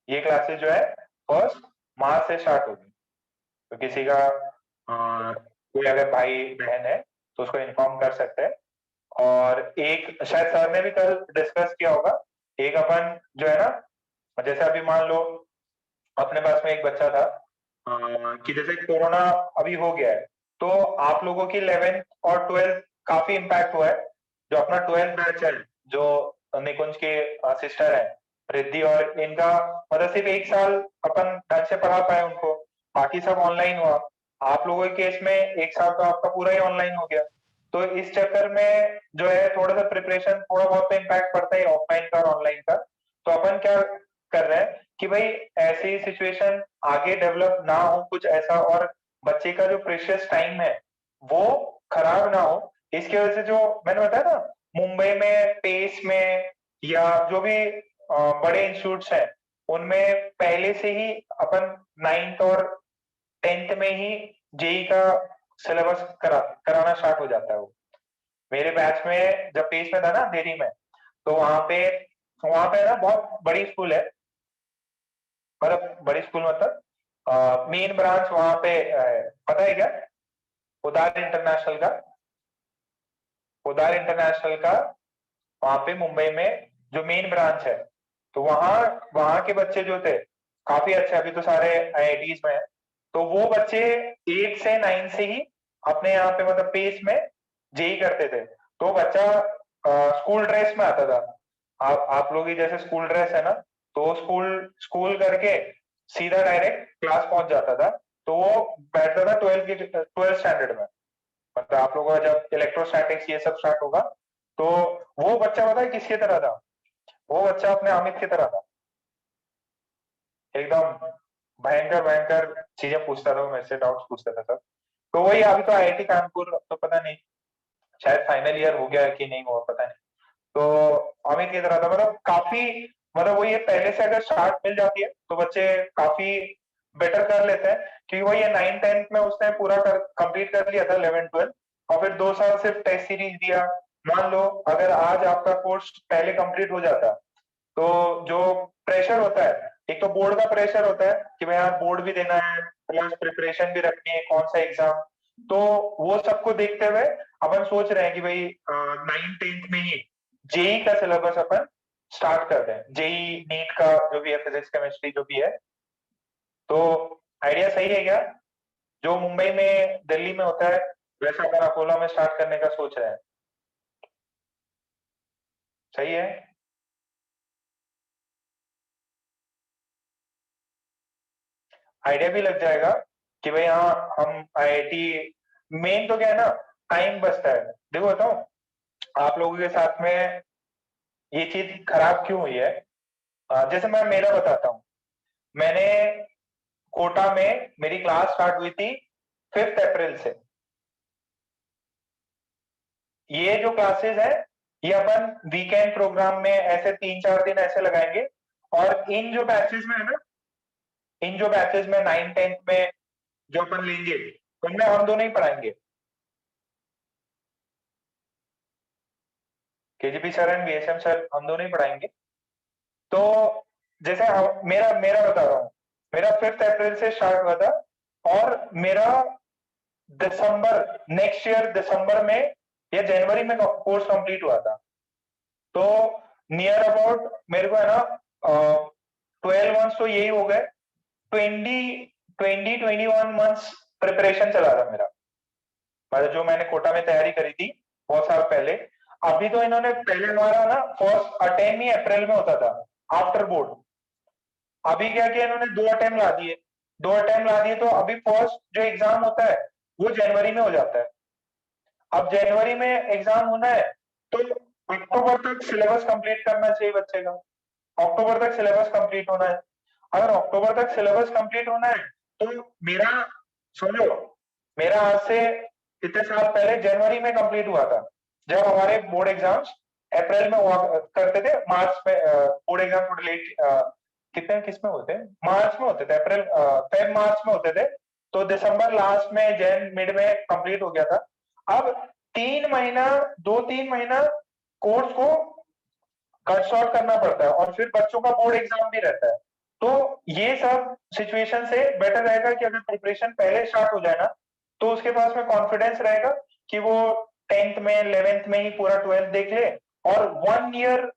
ये क्लासेस जो है 1 मार्च से स्टार्ट होगी। तो किसी का कोई अगर भाई बहन है तो उसको इन्फॉर्म कर सकते हैं। और एक शायद सर ने भी कल डिस्कस किया होगा, एक अपन जो है ना, जैसे अभी मान लो अपने पास में एक बच्चा था, कि जैसे कोरोना अभी हो गया है, तो आप लोगों की 11th और 12th काफी इम्पैक्ट हुआ है। जो अपना 12th बैच है, जो निकुंज के सिस्टर है रिद्धि, और इनका मतलब सिर्फ 1 साल अपन ढंग से पढ़ा पाए उनको, बाकी सब ऑनलाइन हुआ। आप लोगों के केस में 1 साल तो आपका पूरा ही ऑनलाइन हो गया। तो इस चक्कर में जो है थोड़ा सा प्रिपरेशन, थोड़ा बहुत तो इम्पैक्ट पड़ता है ऑफलाइन का और ऑनलाइन का। तो अपन क्या कर रहे हैं कि भाई ऐसी सिचुएशन आगे डेवलप ना हो कुछ ऐसा, और बच्चे का जो प्रेशियस टाइम है वो खराब ना हो, इसकी वजह से जो मैंने बताया ना, मुंबई में पेस में या जो भी बड़े इंस्टीट्यूट्स हैं उनमें पहले से ही अपन 9th और 10th में ही जेई का सिलेबस कराना स्टार्ट हो जाता है। वो मेरे बैच में जब पेस में था ना देरी में, तो वहां पे ना बहुत बड़ी स्कूल है, मतलब बड़ी स्कूल मतलब मेन ब्रांच वहां पे पता है क्या, उदार इंटरनेशनल का, उदार इंटरनेशनल का वहां पे मुंबई में जो मेन ब्रांच है, तो वहां वहां के बच्चे जो थे काफी अच्छे, अभी तो सारे IITs में है। तो वो बच्चे 8 से 9 से ही अपने यहाँ पे मतलब पेस में जेई करते थे। तो बच्चा स्कूल ड्रेस में आता था, आप लोग की जैसे स्कूल ड्रेस है ना, तो स्कूल स्कूल करके सीधा डायरेक्ट क्लास पहुंच जाता था। तो वो बैठता था 12th स्टैंडर्ड में, मतलब आप लोगों का जब इलेक्ट्रोस्टैटिक्स ये सब स्टार्ट होगा, तो वो बच्चा पता है किसकी तरह था, वो बच्चा अपने अमित की तरह था, एकदम भयंकर भयंकर चीजें पूछता था, वो मेरे से डाउट्स पूछता था सब। तो वही अभी तो आईआईटी कानपुर तो पता नहीं, शायद फाइनल ईयर हो गया कि नहीं हुआ पता नहीं। तो अमित कह रहा था मतलब काफी, मतलब वो ये पहले से अगर स्टार्ट मिल जाती है तो बच्चे काफी बेटर कर लेते हैं, क्योंकि वो ये 9th 10th में उसने पूरा कंप्लीट कर लिया था 11th 12th, और फिर 2 साल सिर्फ टेस्ट सीरीज दिया। मान लो अगर आज आपका कोर्स पहले कंप्लीट हो जाता, तो जो प्रेशर होता है, एक तो बोर्ड का प्रेशर होता है कि भाई आप बोर्ड भी देना है प्लस प्रिपरेशन भी रखनी है कौन सा एग्जाम, तो वो सबको देखते हुए अपन सोच रहे हैं कि भाई 9th 10th में ही जेई का सिलेबस अपन स्टार्ट कर दें, जेई नीट का जो भी है, फिजिक्स केमिस्ट्री जो भी है। तो आइडिया सही है क्या? जो मुंबई में दिल्ली में होता है वैसा अपन अकोला में स्टार्ट करने का सोच रहे हैं, सही है? आइडिया भी लग जाएगा कि भाई हाँ हम आईआईटी, मेन तो क्या है ना, टाइम बचता है। देखो बताओ आप लोगों के साथ में ये चीज खराब क्यों हुई है। जैसे मैं मेरा बताता हूँ, मैंने कोटा में मेरी क्लास स्टार्ट हुई थी 5 अप्रैल से। ये जो क्लासेस है ये अपन वीकेंड प्रोग्राम में ऐसे 3 4 दिन ऐसे लगाएंगे, और इन जो बैचेस में है ना, इन जो बैचेस में 9th 10th में जो अपन लेंगे उनमें हम दोनों ही पढ़ाएंगे, KGP sir and VSM sir हम दोनों ही पढ़ाएंगे। तो जैसे मेरा मेरा बता रहा हूँ, मेरा 5 अप्रैल से स्टार्ट हुआ था, और मेरा दिसंबर, नेक्स्ट ईयर दिसंबर में या जनवरी में कोर्स कंप्लीट हुआ था। तो नियर अबाउट मेरे को है ना 12 मंथ्स तो यही हो गए, 20 21 मंथ्स प्रिपरेशन चला था मेरा, मतलब जो मैंने कोटा में तैयारी करी थी बहुत साल पहले। अभी तो इन्होंने पहले हमारा ना फर्स्ट अटेम्प्ट ही अप्रैल में होता था आफ्टर बोर्ड, अभी क्या किया इन्होंने 2 अटेम्प्ट ला दिए, 2 अटेम्प्ट ला दिए, तो अभी फर्स्ट जो एग्जाम होता है वो जनवरी में हो जाता है। अब जनवरी में एग्जाम होना है तो अक्टूबर तक सिलेबस कंप्लीट करना चाहिए बच्चे का, अक्टूबर तक सिलेबस कंप्लीट होना है। अगर अक्टूबर तक सिलेबस कंप्लीट होना है तो मेरा, समझो, मेरा आज से इतने साल पहले जनवरी में कंप्लीट हुआ था, जब हमारे बोर्ड एग्जाम्स अप्रैल में हुआ करते थे, मार्च में बोर्ड एग्जाम थोड़े लेट, कितने किस में होते हैं, मार्च में होते थे, अप्रैल फेब मार्च में होते थे, तो दिसंबर लास्ट में जैन मिड में कंप्लीट हो गया था। अब 3 महीना, 2 3 महीना कोर्स को कट शॉर्ट करना पड़ता है, और फिर बच्चों का बोर्ड एग्जाम भी रहता है। तो ये सब सिचुएशन से बेटर रहेगा कि अगर प्रिपरेशन पहले स्टार्ट हो जाए ना, तो उसके पास में कॉन्फिडेंस रहेगा कि वो 10th में 11th में ही पूरा 12th देख ले, और 1 year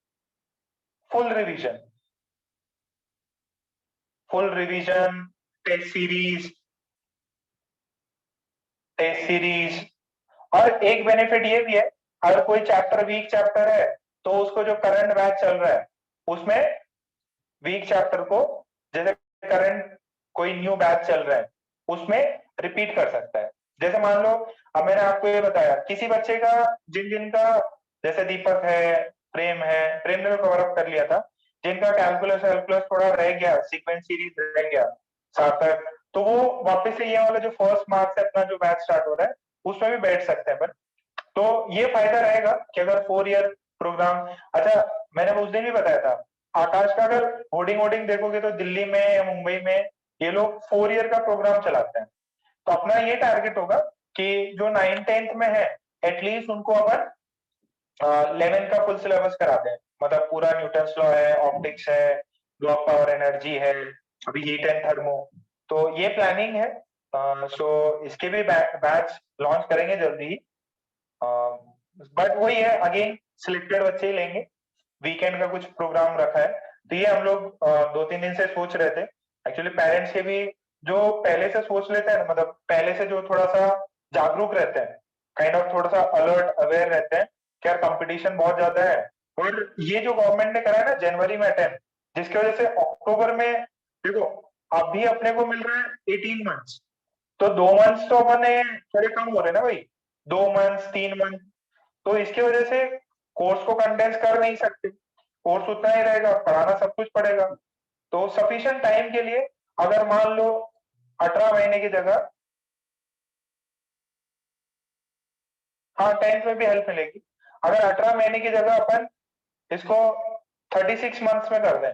full revision, full revision, test series, test series. और एक बेनिफिट ये भी है, अगर कोई चैप्टर वीक चैप्टर है तो उसको जो करंट बैच चल रहा है उसमें वीक चैप्टर को, जैसे करंट कोई न्यू बैच चल रहा है उसमें रिपीट कर सकता है। जैसे मान लो अब मैंने आपको ये बताया, किसी बच्चे का, जिन जिनका, जैसे दीपक है, प्रेम है, प्रेम ने तो कवर अप कर लिया था, जिनका कैलकुलस कैलकुलस थोड़ा रह गया, सीक्वेंस सीरीज रह गया सार्थक, तो वो वापस से ये वाला जो फर्स्ट मार्च से अपना जो बैच स्टार्ट हो रहा है उसमें भी बैठ सकते हैं। पर तो ये फायदा रहेगा कि अगर 4 ईयर प्रोग्राम, अच्छा मैंने उस दिन भी बताया था, आकाश का अगर होर्डिंग वोडिंग देखोगे तो दिल्ली में या मुंबई में ये लोग 4 ईयर का प्रोग्राम चलाते हैं। तो अपना ये टारगेट होगा कि जो 9th 10th में है एटलीस्ट उनको अपन 11th का फुल सिलेबस कराते हैं, मतलब पूरा न्यूटन्स लॉ है, ऑप्टिक्स है, लॉ ऑफ पावर एनर्जी है, अभी हीट एंड थर्मो, तो ये प्लानिंग है। सो इसके भी बैच लॉन्च करेंगे जल्दी ही। बट वही है, अगेन सिलेक्टेड बच्चे ही लेंगे, वीकेंड का कुछ प्रोग्राम रखा है। तो ये हम लोग 2 3 दिन से सोच रहे थे, एक्चुअली पेरेंट्स के भी जो पहले से सोच लेते हैं, मतलब पहले से जो थोड़ा सा जागरूक रहते हैं, काइंड ऑफ थोड़ा सा अलर्ट अवेयर रहते हैं कि यार कंपटीशन बहुत ज्यादा है। और ये जो गवर्नमेंट ने करा है ना जनवरी में अटेम्प्ट, जिसकी वजह से अक्टूबर में, देखो अभी अपने को मिल रहा है 18 मंथ्स, तो 2 मंथ्स तो अपने थोड़े कम हो रहे ना भाई, 2 मंथ्स 3 मंथ, तो इसकी वजह से कोर्स को कंडेंस कर नहीं सकते, कोर्स उतना ही रहेगा, पढ़ाना सब कुछ पड़ेगा। तो सफिशिएंट टाइम के लिए अगर मान लो 18 महीने की जगह हाँ 10th में भी हेल्प मिलेगी। अगर 18 महीने की जगह अपन इसको 36 मंथ्स में कर दें,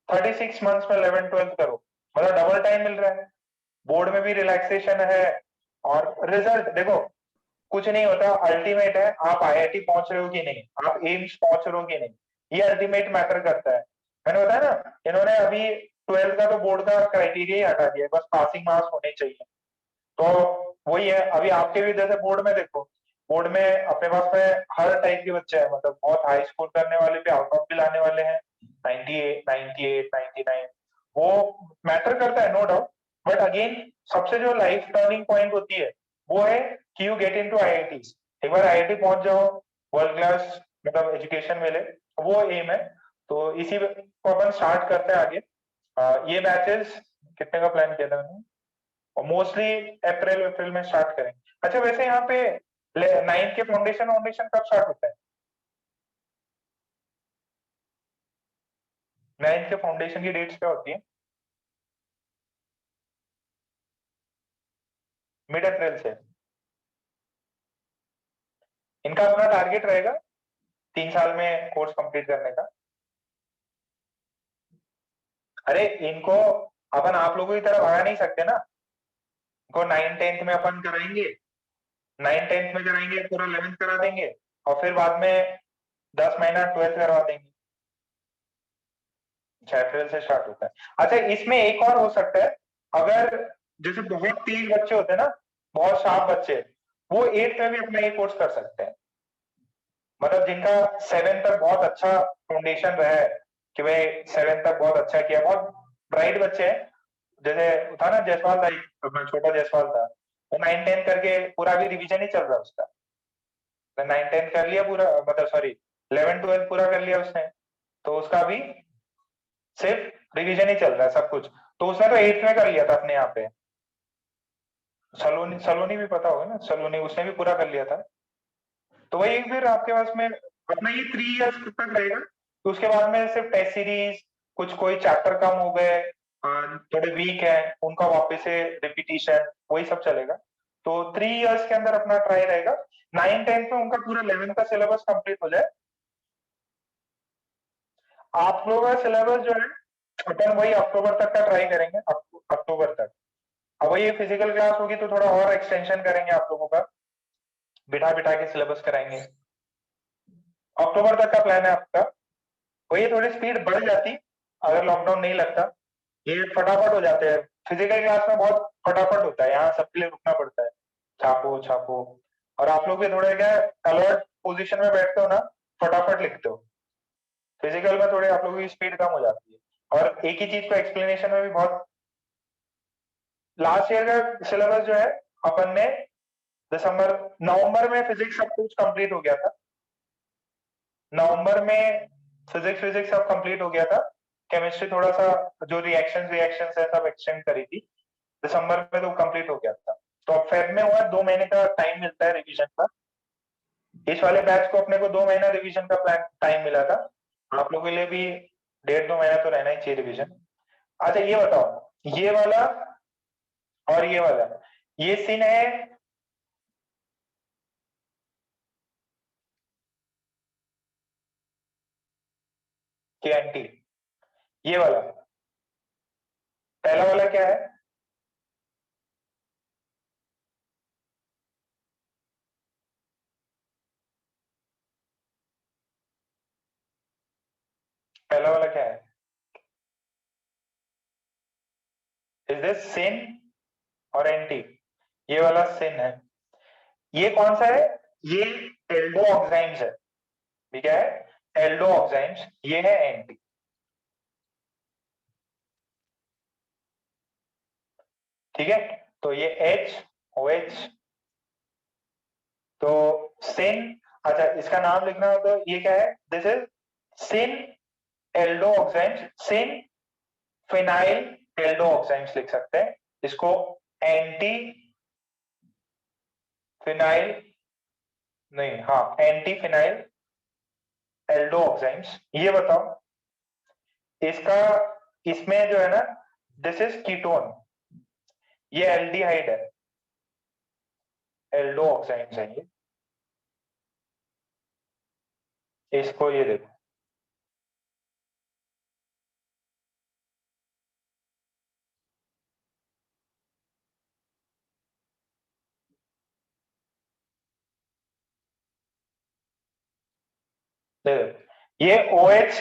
36 मंथ्स में 11th-12th करो, मतलब डबल टाइम मिल रहा है, बोर्ड में भी रिलैक्सेशन है, और रिजल्ट देखो कुछ नहीं होता, अल्टीमेट है आप आईआईटी पहुंच रहे हो कि नहीं, आप एम्स पहुंच रहे हो कि नहीं, ये अल्टीमेट मैटर करता है। मैंने बताया ना, इन्होंने अभी 12th का तो बोर्ड का क्राइटेरिया ही हटा दिया, बस पासिंग मार्क्स होने चाहिए। तो वही है, अभी आपके भी जैसे बोर्ड में देखो, बोर्ड में अपने पास में हर टाइप के बच्चे हैं, मतलब बहुत हाई स्कोर करने वाले भी, आउट ऑफ भी लाने वाले हैं, 98, 98, 99, वो मैटर करता है, नो डाउट। बट अगेन सबसे जो लाइफ टर्निंग पॉइंट होती है वो है कि यू गेट इनटू आईआईटी, एक बार आईआईटी पहुंच जाओ, वर्ल्ड क्लास मतलब एजुकेशन मिले, वो एम है। तो इसी को अपन स्टार्ट करते हैं आगे। ये बैचेस कितने का प्लान किया था मैंने, और मोस्टली अप्रैल अप्रैल में स्टार्ट करेंगे। अच्छा वैसे यहाँ पे 9th के फाउंडेशन फाउंडेशन कब स्टार्ट होता है? 9th के फाउंडेशन की डेट्स क्या होती है? मिड अप्रैल से। इनका अपना टारगेट रहेगा 3 साल में कोर्स कंप्लीट करने का। अरे इनको अपन आप लोगों की तरह भगा नहीं सकते ना, इनको 9th-10th में अपन कराएंगे, 9th-10th में कराएंगे, पूरा 11th करा देंगे, और फिर बाद में 10 महीना 12th करवा देंगे। अप्रैल से स्टार्ट होता है। अच्छा इसमें एक और हो सकता है, अगर जैसे बहुत तेज बच्चे होते हैं ना, बहुत शार्प बच्चे, वो 8th में भी अपना ये कोर्स कर सकते हैं, मतलब जिनका 7th तक बहुत अच्छा फाउंडेशन रहा है, कि भाई 7th तक बहुत अच्छा किया, बहुत ब्राइट बच्चे हैं, जैसे था ना जायसवाल था, अपना छोटा जायसवाल था, वो 9th-10th करके पूरा भी रिवीजन ही चल रहा है उसका, 9th-10th कर लिया पूरा, मतलब सॉरी 11th-12th पूरा कर लिया उसने, तो उसका भी सिर्फ रिवीजन ही चल रहा है सब कुछ। तो उसने तो 8th में कर लिया था अपने यहाँ पे, सलोनी सलोनी भी पता होगा ना, सलोनी उसने भी पूरा कर लिया था। तो वही फिर आपके पास में अपना ये 3 इयर्स तक रहेगा, तो उसके बाद में सिर्फ टेस्ट सीरीज, कुछ कोई चैप्टर कम हो गए, थोड़े वीक है, उनका वापस से रिपीटिशन, वही सब चलेगा। तो 3 इयर्स के अंदर अपना ट्राई रहेगा, 9th-10th में उनका पूरा 11th का सिलेबस कंप्लीट हो जाए। आप लोगों का सिलेबस जो है अपन वही अक्टूबर तक का ट्राई करेंगे, अक्टूबर तक। अब वही फिजिकल क्लास होगी तो थोड़ा और एक्सटेंशन करेंगे आप लोगों का, बिठा बिठा के सिलेबस कराएंगे। अक्टूबर तक का प्लान है आपका। वही थोड़ी स्पीड बढ़ जाती अगर लॉकडाउन नहीं लगता, ये फटाफट हो जाते हैं, फिजिकल क्लास में बहुत फटाफट होता है, यहाँ सबके लिए रुकना पड़ता है, छापो छापो, और आप लोग भी थोड़े क्या अलर्ट पोजीशन में बैठते हो ना, फटाफट लिखते हो। फिजिकल में थोड़ी आप लोगों की स्पीड कम हो जाती है, और एक ही चीज को एक्सप्लेनेशन में भी बहुत। लास्ट ईयर का सिलेबस जो है अपन ने दिसंबर नवंबर में फिजिक्स सब कुछ कंप्लीट हो गया था, नवंबर में फिजिक्स फिजिक्स सब कंप्लीट हो गया था, केमिस्ट्री थोड़ा सा जो रिएक्शन रिएक्शन है सब एक्सटेंड करी थी, दिसंबर में तो कंप्लीट हो गया था। तो अब फेब में हुआ 2 महीने का टाइम मिलता है रिवीजन का, इस वाले बैच को अपने को 2 महीना रिवीजन का प्लान टाइम मिला था, आप लोगों के लिए भी 1.5-2 महीना तो रहना ही चाहिए रिवीजन। अच्छा ये बताओ, ये वाला और ये वाला, ये सीन है कि एंटी, ये वाला पहला वाला क्या है? पहला वाला क्या है? इज दिस सिन और एंटी? ये वाला सिन है। ये कौन सा है? ये एल्डो ऑक्साइम्स है, ठीक है, एल्डो ऑक्साइम्स, ये है एंटी, ठीक है। तो ये एच ओ एच, तो सिन, अच्छा इसका नाम लिखना हो तो ये क्या है, this is syn aldoximes, syn phenyl aldoximes लिख सकते हैं इसको, एंटी फिनाइल, नहीं हाँ एंटी फिनाइल एल्डो ऑक्साइम्स। ये बताओ इसका, इसमें जो है ना, दिस इज कीटोन, ये एल्डिहाइड है, एल्डो ऑक्साइड्स है ये, इसको ये देखो, ये OH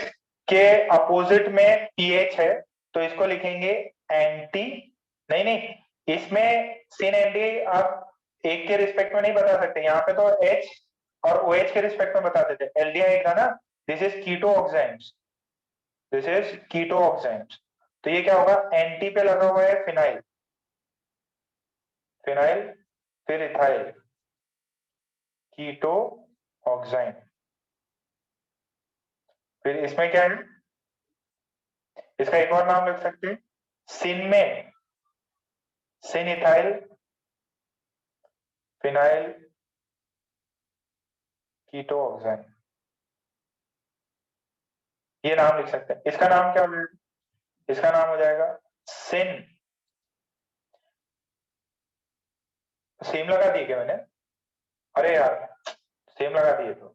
के अपोजिट में pH है, तो इसको लिखेंगे एंटी, नहीं नहीं, इसमें सिन एंटी आप एक के रिस्पेक्ट में नहीं बता सकते, यहाँ पे तो H और OH के रिस्पेक्ट में बताते थे, एल्डिहाइड था ना, this is keto oxides, this is keto oxides, तो ये क्या होगा, एंटी पे लगा हुआ है फिनाइल, फिनाइल फिर इथाइल, कीटो ऑक्साइड, फिर इसमें क्या है, इसका एक और नाम लिख सकते हैं, सिन में सिन इथाइल फिनाइल कीटो ऑक्साइड, ये नाम लिख सकते हैं, इसका नाम क्या हो जाएगा, इसका नाम हो जाएगा सिन, सेम लगा दिए क्या मैंने, अरे यार सेम लगा दिए तो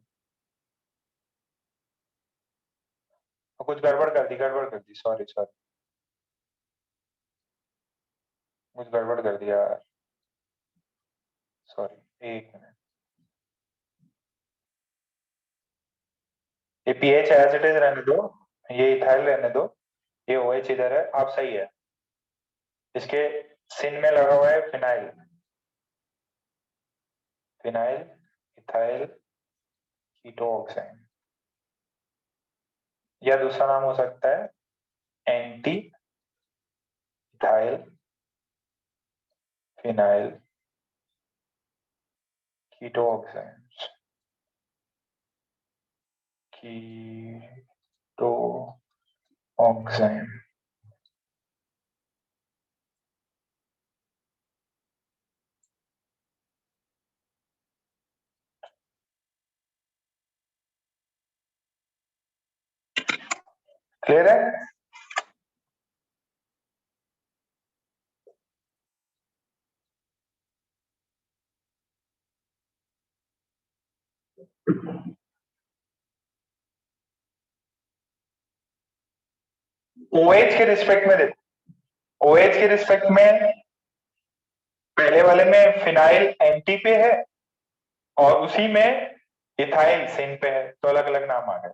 कुछ गड़बड़ कर दी, सॉरी सॉरी, कुछ गड़बड़ कर दिया यार, सॉरी, एक मिनट, ये पीएच एज इट इज रहने दो, ये इथाइल रहने दो, ये OH इधर है, आप सही है, इसके सिन में लगा हुआ है phenyl, phenyl ethyl keto oxide, या दूसरा नाम हो सकता है एंटी इथाइल फिनाइल कीटो ऑक्साइड, कीटो ऑक्साइड, क्लियर है, OH के रिस्पेक्ट में देखो, OH के रिस्पेक्ट में पहले वाले में फिनाइल एंटी पे है और उसी में इथाइल सिन पे है, तो अलग अलग नाम आ गए,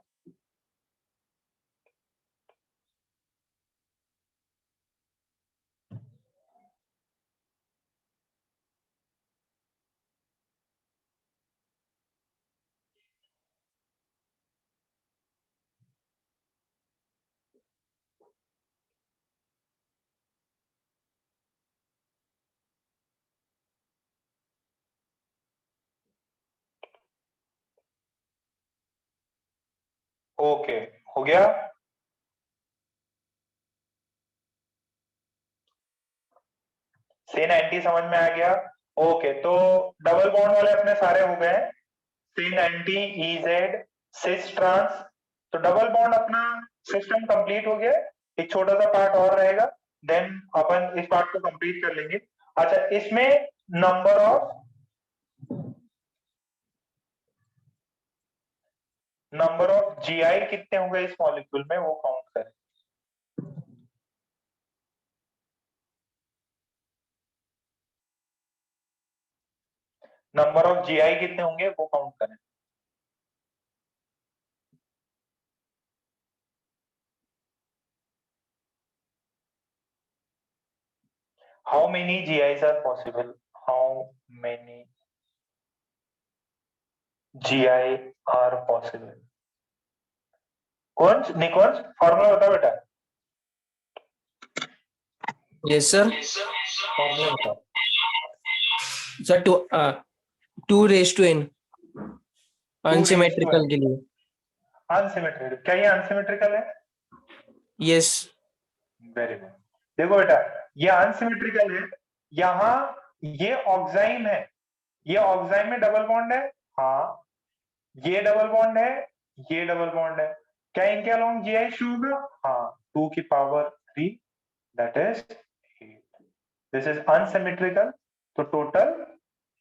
ओके, हो गया, सिन एंटी समझ में आ गया, ओके, तो डबल बॉन्ड वाले अपने सारे हो गए, सिन एंटी EZ सिस ट्रांस, तो डबल बॉन्ड अपना सिस्टम कंप्लीट हो गया, एक छोटा सा पार्ट और रहेगा, देन अपन इस पार्ट को कंप्लीट कर लेंगे। अच्छा, इसमें नंबर ऑफ GI कितने होंगे इस मॉलिक्यूल में, वो काउंट करें, नंबर ऑफ GI कितने होंगे वो काउंट करें, how many GIs are possible, how many GI are possible, कौन निकोन फॉर्मूला बता बेटा, Yes, sir. फॉर्मूला बता, Sir, 2 raised to n unsymmetrical के लिए. अनसिमेट्रिकल, क्या ये अनसिमेट्रिकल है, Yes. वेरी गुड, देखो बेटा ये अनसिमेट्रिकल है, यहाँ ये ऑक्साइम है, ये ऑक्साइम में डबल बॉन्ड है, हाँ ये डबल बॉन्ड है, ये डबल बॉन्ड है, क्या इनके अलोंग GI शो होगा, हाँ 2 की power 3 that is 8, this is unsymmetrical, तो टोटल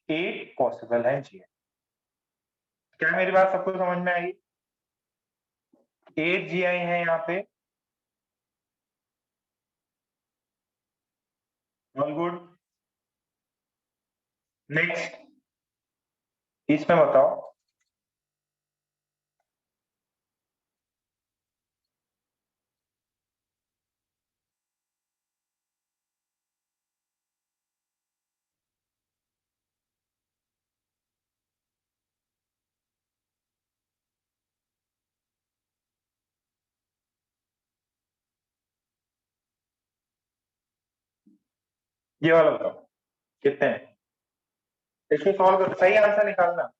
8 पॉसिबल है GI, क्या मेरी बात सबको समझ में आई, 8 GI है यहाँ पे। All good. नेक्स्ट इसमें बताओ, ये वाला बताओ कितने हैं। इसको सॉल्व करो, सही आंसर निकालना।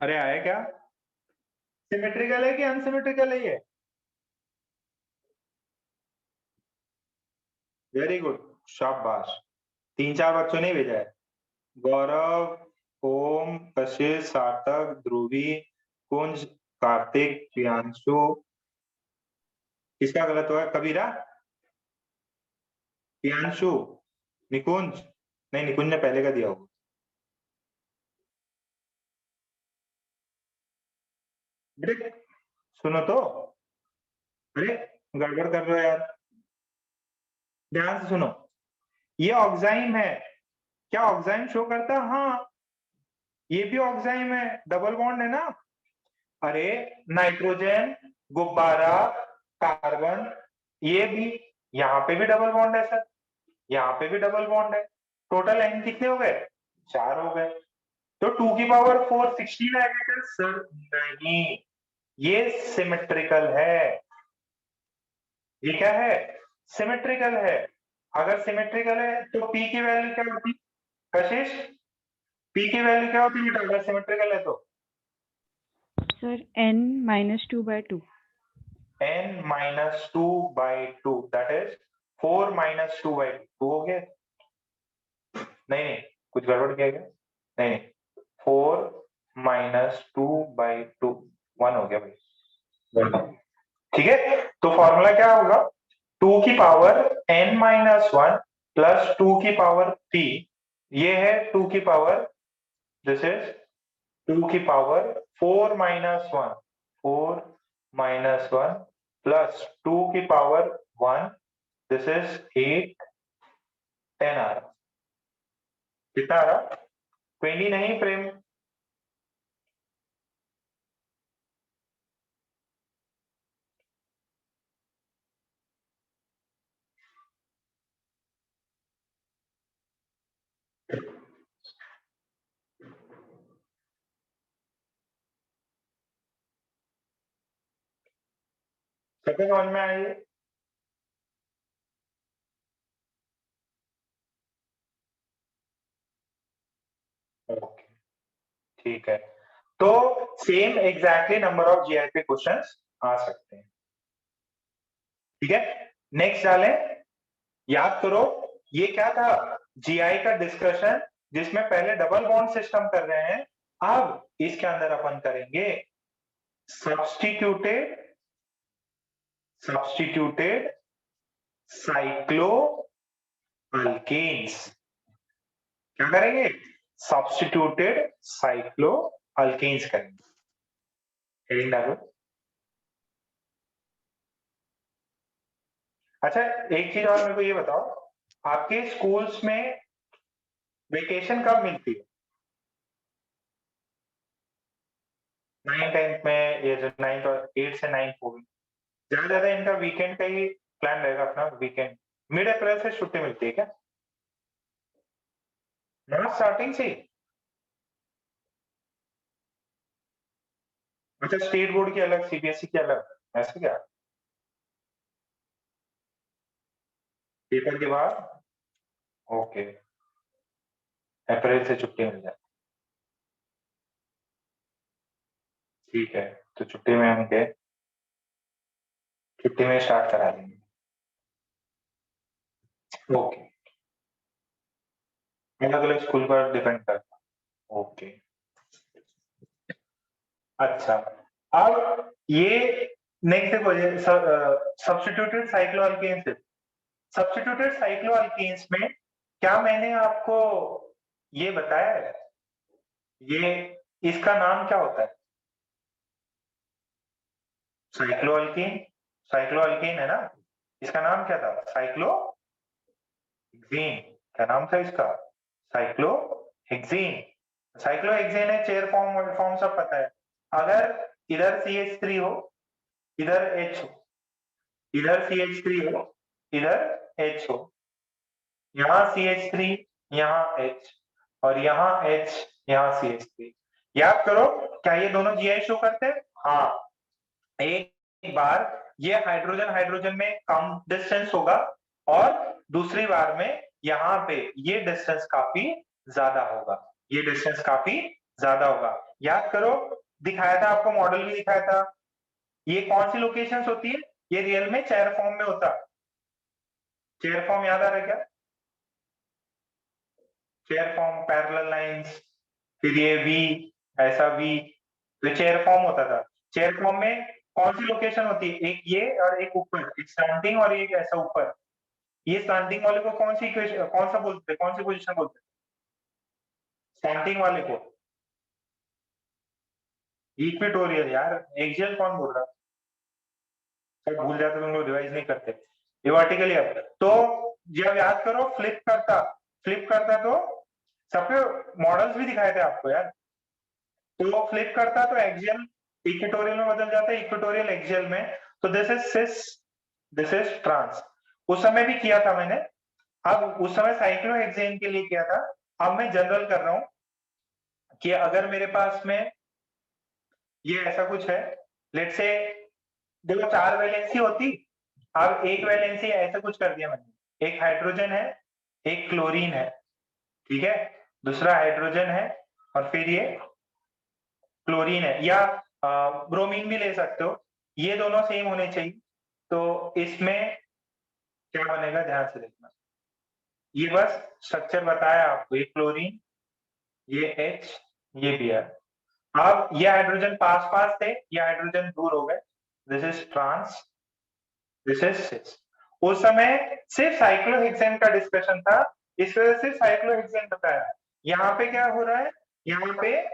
अरे आया क्या? सिमेट्रिकल है कि अनसिमेट्रिकल है ये? वेरी गुड, शाबाश। 3-4 बच्चों ने भेजा है, गौरव, ओम, कशिश, सार्थक, ध्रुवी, कुंज, कार्तिक, प्रियांशु। किसका गलत हुआ? कबीरा, प्रियांशु, निकुंज। नहीं, निकुंज ने पहले का दिया होगा। बेटे सुनो तो, अरे गड़बड़ कर रहे हो यार, ध्यान से सुनो। ये ऑक्साइम है, क्या ऑक्साइम शो करता है? हाँ, ये भी ऑक्साइम है, डबल बॉन्ड है ना। अरे नाइट्रोजन, गुब्बारा, कार्बन, ये भी, यहाँ पे भी डबल बॉन्ड है सर, यहाँ पे भी डबल बॉन्ड है। टोटल एन कितने हो गए? 4 हो गए। तो 2 की पावर 4 16 आएगा क्या सर? नहीं, ये सिमेट्रिकल है। ये क्या है? सिमेट्रिकल है। अगर सिमेट्रिकल है तो पी की वैल्यू क्या होती? कशिश, पी की वैल्यू क्या होती बेटा अगर सिमेट्रिकल है तो? Sir, n minus 2/2. n minus 2/2, that is 4 minus 2/2 हो गया। नहीं नहीं, कुछ गड़बड़ किया गया? नहीं, 4 minus 2/2 1 हो गया भाई। ठीक है, तो फॉर्मूला क्या होगा? 2 की पावर n-1 प्लस 2 की पावर 3, ये है 2 की पावर, दिस इज 2 की पावर 4 minus 1, 4 minus 1 प्लस 2 की पावर 1, दिस इज 8, 10 आ रहा। कितना आ रहा? 20 नहीं प्रेम, सबको समझ में आइए? ओके, ठीक है। तो same exactly number of GI पे क्वेश्चंस आ सकते हैं। ठीक है, नेक्स्ट डालें। याद करो ये क्या था, जीआई का डिस्कशन, जिसमें पहले डबल बॉन्ड सिस्टम कर रहे हैं, अब इसके अंदर अपन करेंगे सब्स्टिट्यूटेड साइक्लो अल्केन्स। क्या करेंगे? सब्स्टिट्यूटेड साइक्लो अल्केन्स करेंगे। हेडिंग डालो। अच्छा, एक चीज और मेरे को ये बताओ, आपके स्कूल्स में वेकेशन कब मिलती है? 9-10 में, ये जो 9 और 8 से 9 को भी ज्यादा इनका वीकेंड का ही प्लान रहेगा अपना। वीकेंड मिड अप्रैल से छुट्टी मिलती है क्या? मार्च स्टार्टिंग से ही? अच्छा, स्टेट बोर्ड की अलग, सीबीएसई की अलग, ऐसे क्या? पेपर के बाद? ओके, अप्रैल से छुट्टी मिल जाए। ठीक है, तो छुट्टी में हम गए, छुट्टी में स्टार्ट करा देंगे। ओके, अलग अलग स्कूल पर डिपेंड करता। ओके, अच्छा, अब ये नेक्स्ट देखो, ये सब्स्टिट्यूटेड साइक्लोअल्केन्स। सब्स्टिट्यूटेड साइक्लोअल्केन्स में क्या मैंने आपको ये बताया है, ये इसका नाम क्या होता है? साइक्लोअल्केन, साइक्लोअल्केन है ना, इसका नाम क्या था? साइक्लोहेक्सेन। क्या नाम था इसका? साइक्लोहेक्सेन। साइक्लोहेक्सेन है, चेयर फॉर्म और फॉर्म सब पता है। अगर इधर CH3 हो, इधर H हो, इधर CH3 हो, इधर H हो, यहाँ CH3, यहाँ H, और यहाँ H, यहाँ CH3। याद करो, क्या ये दोनों जीआई शो करते हैं? हाँ। एक बार ये हाइड्रोजन हाइड्रोजन में कम डिस्टेंस होगा, और दूसरी बार में यहाँ पे ये डिस्टेंस काफी ज्यादा होगा, ये डिस्टेंस काफी ज्यादा होगा। याद करो, दिखाया था आपको, मॉडल भी दिखाया था। ये कौन सी लोकेशंस होती है? ये रियल में चेयर फॉर्म में होता है। चेयर फॉर्म याद आ रहा है क्या? चेयर फॉर्म, पैरेलल लाइंस, फिर ये वी, ऐसा वी, तो चेयर फॉर्म होता था। चेयर फॉर्म में कौन सी लोकेशन होती है? एक ये और एक ऊपर, एक स्टैंडिंग और एक ऐसा ऊपर। ये स्टैंडिंग वाले को कौन सी कौन सा बोलते हैं, कौन सी पोजीशन बोलते हैं? स्टैंडिंग वाले को इक्वेटोरियल। यार एक्सियल कौन बोल रहा? सब भूल जाते, तुम लोग रिवाइज नहीं करते। ये वर्टिकली अब तो जब याद करो, फ्लिप करता तो सबके मॉडल्स भी दिखाए थे आपको यार। तो फ्लिप करता तो एक्सियल इक्वेटोरियल में बदल जाता है, इक्वेटोरियल एक्सियल में। तो this is cis, this is trans. उस समय भी किया था मैंने, अब उस समय साइक्लोहेक्सेन के लिए किया था। अब मैं जनरल कर रहा हूं कि अगर मेरे पास में ये ऐसा कुछ है, लेट्स से, देखो 4 वैलेंसी होती, अब एक वैलेंसी ऐसा कुछ कर दिया मैंने, एक हाइड्रोजन है, एक क्लोरीन है, ठीक है, दूसरा हाइड्रोजन है, और फिर ये क्लोरीन है, या ब्रोमीन भी ले सकते हो। ये दोनों सेम होने चाहिए। तो इसमें क्या बनेगा, ध्यान से देखना। ये बस स्ट्रक्चर बताया आपको, ये क्लोरीन, ये H, ये Br। अब ये हाइड्रोजन पास पास थे, ये हाइड्रोजन दूर हो गए। This is trans, this is cis. उस समय सिर्फ साइक्लोहेक्सेन का डिस्कशन था, इस वजह से साइक्लोहेक्सेन बताया। यहाँ पे क्या हो रहा है, यहाँ पे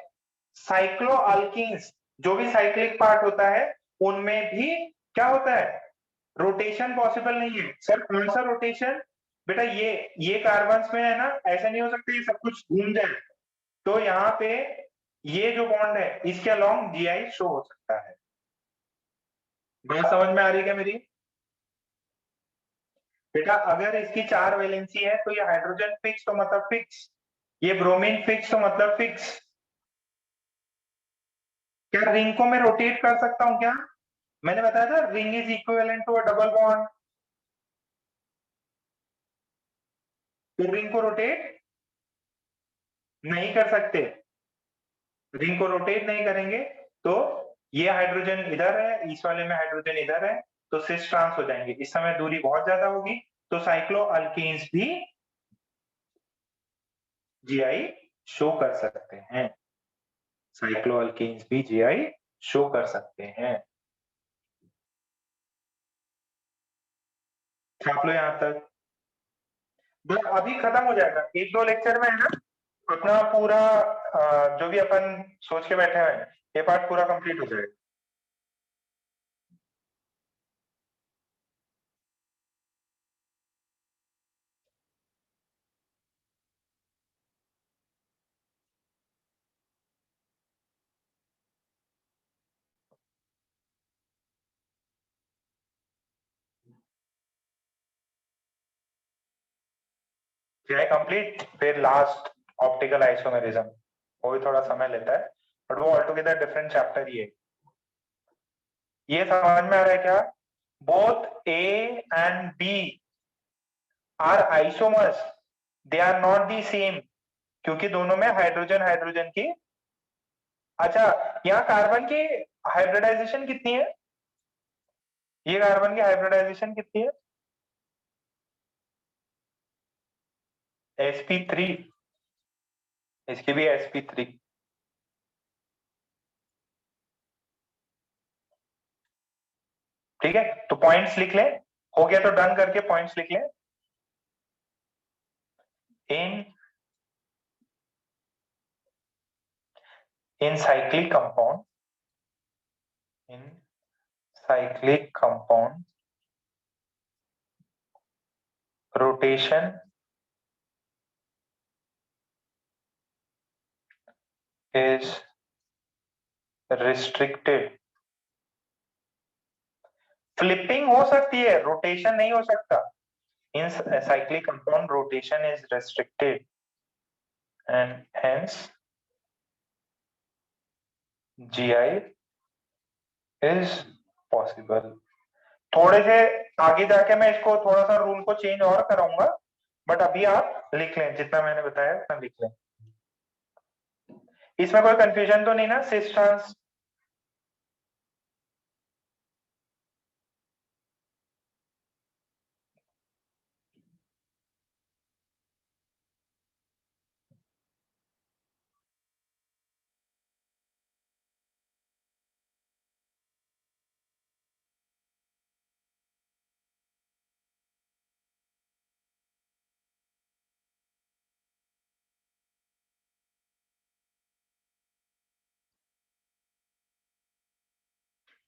साइक्लोअल्कीन्स, जो भी साइक्लिक पार्ट होता है, उनमें भी क्या होता है, रोटेशन पॉसिबल नहीं है। सर कौन सा रोटेशन? बेटा ये कार्बन्स में है ना, ऐसा नहीं हो सकता ये सब कुछ घूम जाए। तो यहाँ पे ये जो बॉन्ड है, इसके अलोंग जीआई शो हो सकता है। बात समझ में आ रही है क्या मेरी? बेटा अगर इसकी 4 वैलेंसी है, तो ये हाइड्रोजन फिक्स तो मतलब फिक्स, ये ब्रोमीन फिक्स तो मतलब फिक्स। क्या रिंग को मैं रोटेट कर सकता हूं क्या? मैंने बताया था ring is equivalent to a double bond, तो रिंग को रोटेट नहीं कर सकते, रिंग को रोटेट नहीं करेंगे तो ये हाइड्रोजन इधर है, इस वाले में हाइड्रोजन इधर है, तो सिस ट्रांस हो जाएंगे। इस समय दूरी बहुत ज्यादा होगी, तो साइक्लो अल्केन्स भी जीआई शो कर सकते हैं, साइक्लो अल्केन्स भी जीआई शो कर सकते हैं। छाप लो यहां तक, बस अभी खत्म हो जाएगा, एक दो लेक्चर में है ना अपना पूरा जो भी अपन सोच के बैठे हैं ये पार्ट पूरा कंप्लीट हो जाएगा। जीआई कंप्लीट, फिर लास्ट ऑप्टिकल आइसोमेरिज्म, वो भी थोड़ा समय लेता है बट वो ऑलटुगेदर डिफरेंट चैप्टर ही है। ये समझ में आ रहा है क्या? Both A and B are isomers, they are not the same, क्योंकि दोनों में हाइड्रोजन हाइड्रोजन की, अच्छा यहाँ कार्बन की हाइब्रिडाइजेशन कितनी है, ये कार्बन की हाइब्रिडाइजेशन कितनी है? sp3, इसकी भी sp3। ठीक है, तो पॉइंट्स लिख लें, हो गया तो डन करके पॉइंट्स लिख लें। in cyclic compound, in cyclic compound, rotation is restricted, flipping हो सकती है, रोटेशन नहीं हो सकता। in cyclic compound rotation is restricted and hence GI is possible। थोड़े से आगे जाके मैं इसको थोड़ा सा रूल को चेंज और कराऊंगा, बट अभी आप लिख लें, जितना मैंने बताया उतना लिख लें। इसमें कोई कंफ्यूजन तो नहीं ना? Cis trans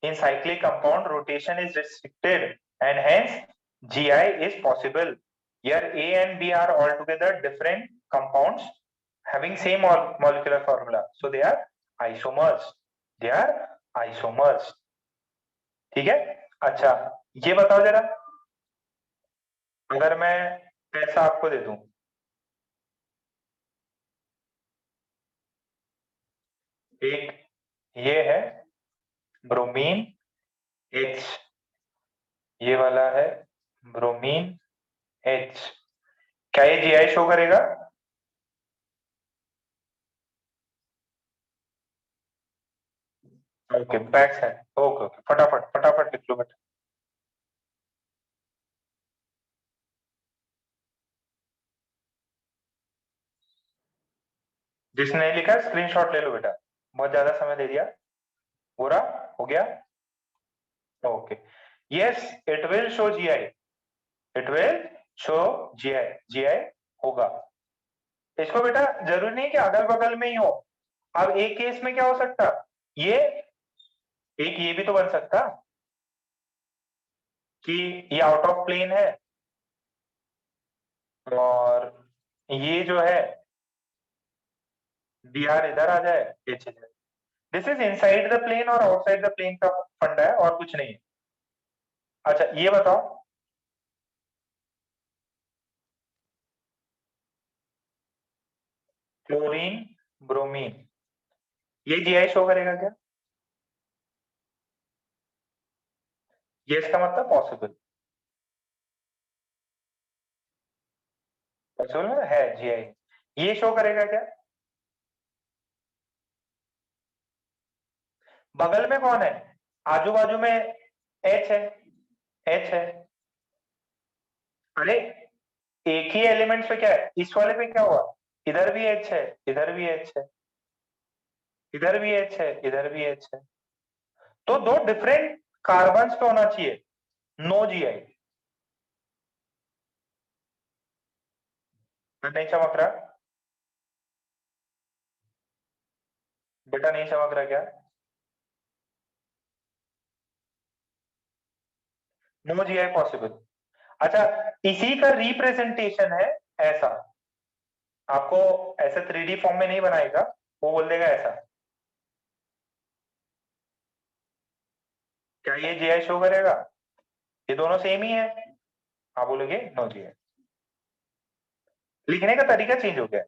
in cyclic compound rotation is restricted and hence GI is possible। Here A and B are altogether different compounds having same molecular formula, so they are isomers, they are isomers। ठीक है, अच्छा ये बताओ जरा, अगर मैं पैसा आपको दे दूं, एक ये है ब्रोमीन H, ये वाला है ब्रोमीन H, क्या ये जीआई शो करेगा? Okay back side, okay okay, फटाफट फटाफट लिख लो बेटा। जिसने नहीं लिखा स्क्रीनशॉट ले लो बेटा, बहुत ज्यादा समय दे दिया। पूरा हो गया? Okay, yes it will show GI, it will show GI, GI होगा। इसको बेटा जरूरी नहीं कि अगल बगल में ही हो, अब एक केस में क्या हो सकता, ये एक ये भी तो बन सकता कि ये आउट ऑफ प्लेन है और ये जो है dr इधर आ जाए, h इधर। This is inside the plane और आउटसाइड द प्लेन का फंडा है और कुछ नहीं है। अच्छा ये बताओ, क्लोरीन ब्रोमीन, ये जीआई शो करेगा क्या? ये इसका मतलब पॉसिबल पॉसिबल है GI। ये शो करेगा क्या? बगल में कौन है? आजू बाजू में H है, H है। अरे एक ही एलिमेंट पे क्या है, इस वाले पे क्या हुआ, इधर भी H है, इधर भी H है, इधर भी H है, इधर भी H है। तो दो डिफरेंट कार्बन्स पे होना चाहिए, नो GI। नहीं चमक रहा बेटा, नहीं चमक रहा क्या? No GI possible. अच्छा, इसी का रिप्रेजेंटेशन है ऐसा, आपको ऐसे 3D फॉर्म में नहीं बनाएगा, वो बोल देगा ऐसा। क्या ये GI शो करेगा? ये दोनों सेम ही है, आप बोलोगे नो GI। लिखने का तरीका चेंज हो गया,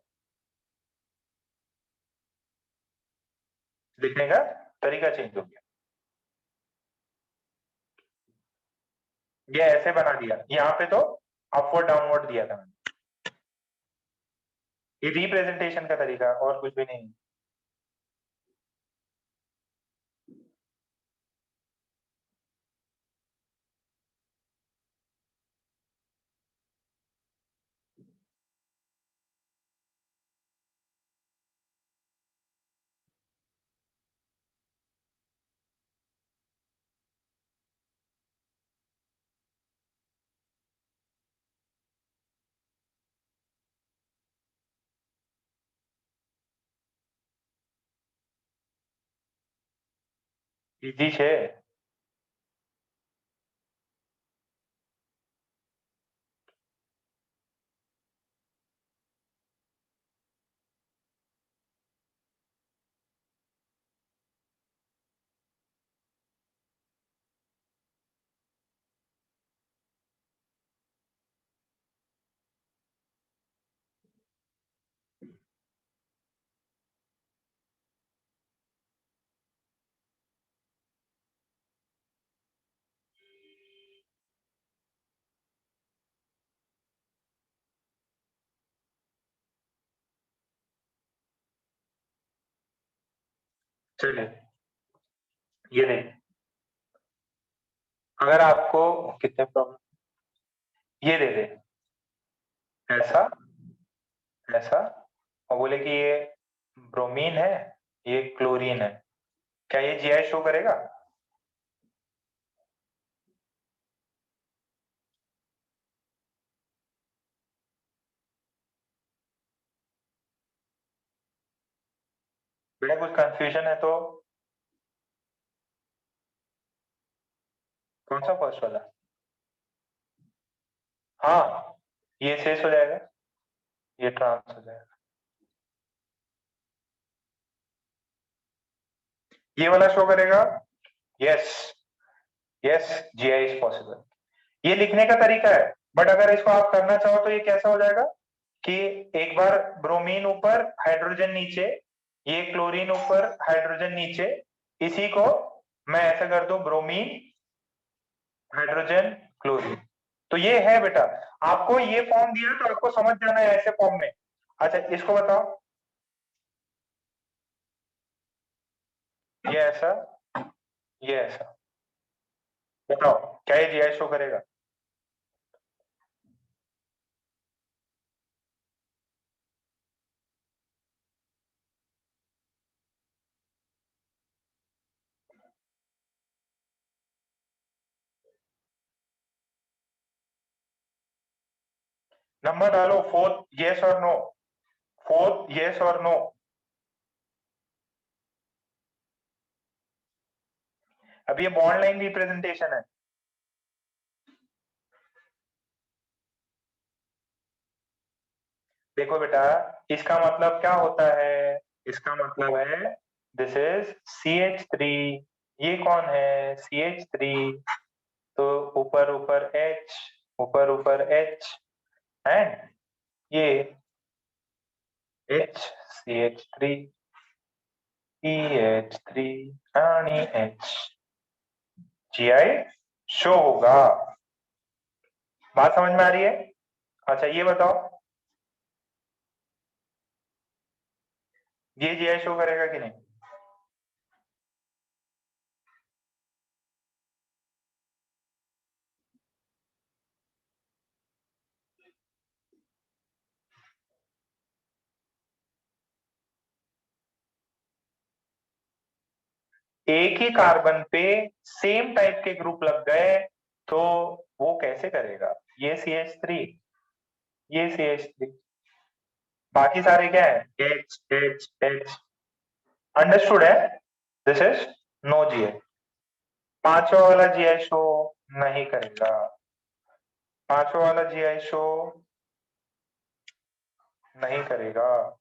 लिखने का तरीका चेंज हो गया। ये ऐसे बना दिया, यहाँ पे तो अपवर्ड डाउनवर्ड दिया था मैंने। ये रिप्रेजेंटेशन का तरीका और कुछ भी नहीं। इजी है। चलिए ये देख, अगर आपको कितने प्रॉब्लम, ये दे दे ऐसा ऐसा, और बोले कि ये ब्रोमीन है, ये क्लोरीन है, क्या ये GI शो करेगा? बेटा कुछ कंफ्यूजन है तो? कौन सा फर्स्ट वाला? हाँ, ये शेष हो जाएगा, ये ट्रांस हो जाएगा। ये वाला शो करेगा, yes yes, GI is possible. ये लिखने का तरीका है, बट अगर इसको आप करना चाहो तो ये कैसा हो जाएगा कि एक बार ब्रोमीन ऊपर हाइड्रोजन नीचे, ये क्लोरीन ऊपर हाइड्रोजन नीचे, इसी को मैं ऐसा कर दूं ब्रोमीन हाइड्रोजन क्लोरीन। तो ये है बेटा, आपको ये फॉर्म दिया तो आपको समझ जाना है ऐसे फॉर्म में। अच्छा इसको बताओ, ये ऐसा, ये ऐसा, बताओ क्या ये GI शो करेगा? नंबर डालो, फोर्थ यस और नो, फोर्थ यस और नो। अब ये बॉन्ड लाइन रिप्रेजेंटेशन है, देखो बेटा इसका मतलब क्या होता है, इसका मतलब है दिस इज CH3, ये कौन है CH3, तो ऊपर ऊपर H, ऊपर ऊपर H, एंड ये H, CH3, CH3 आणि H, GI शो होगा। बात समझ में आ रही है? अच्छा ये बताओ, ये जीआई शो करेगा कि नहीं? एक ही कार्बन पे सेम टाइप के ग्रुप लग गए तो वो कैसे करेगा? ये CH3, ये CH3, बाकी सारे क्या है? H H H। अंडरस्टूड है? This is no GI. पांचवा वाला जीआई शो नहीं करेगा। पांचवा वाला जीआई शो नहीं करेगा।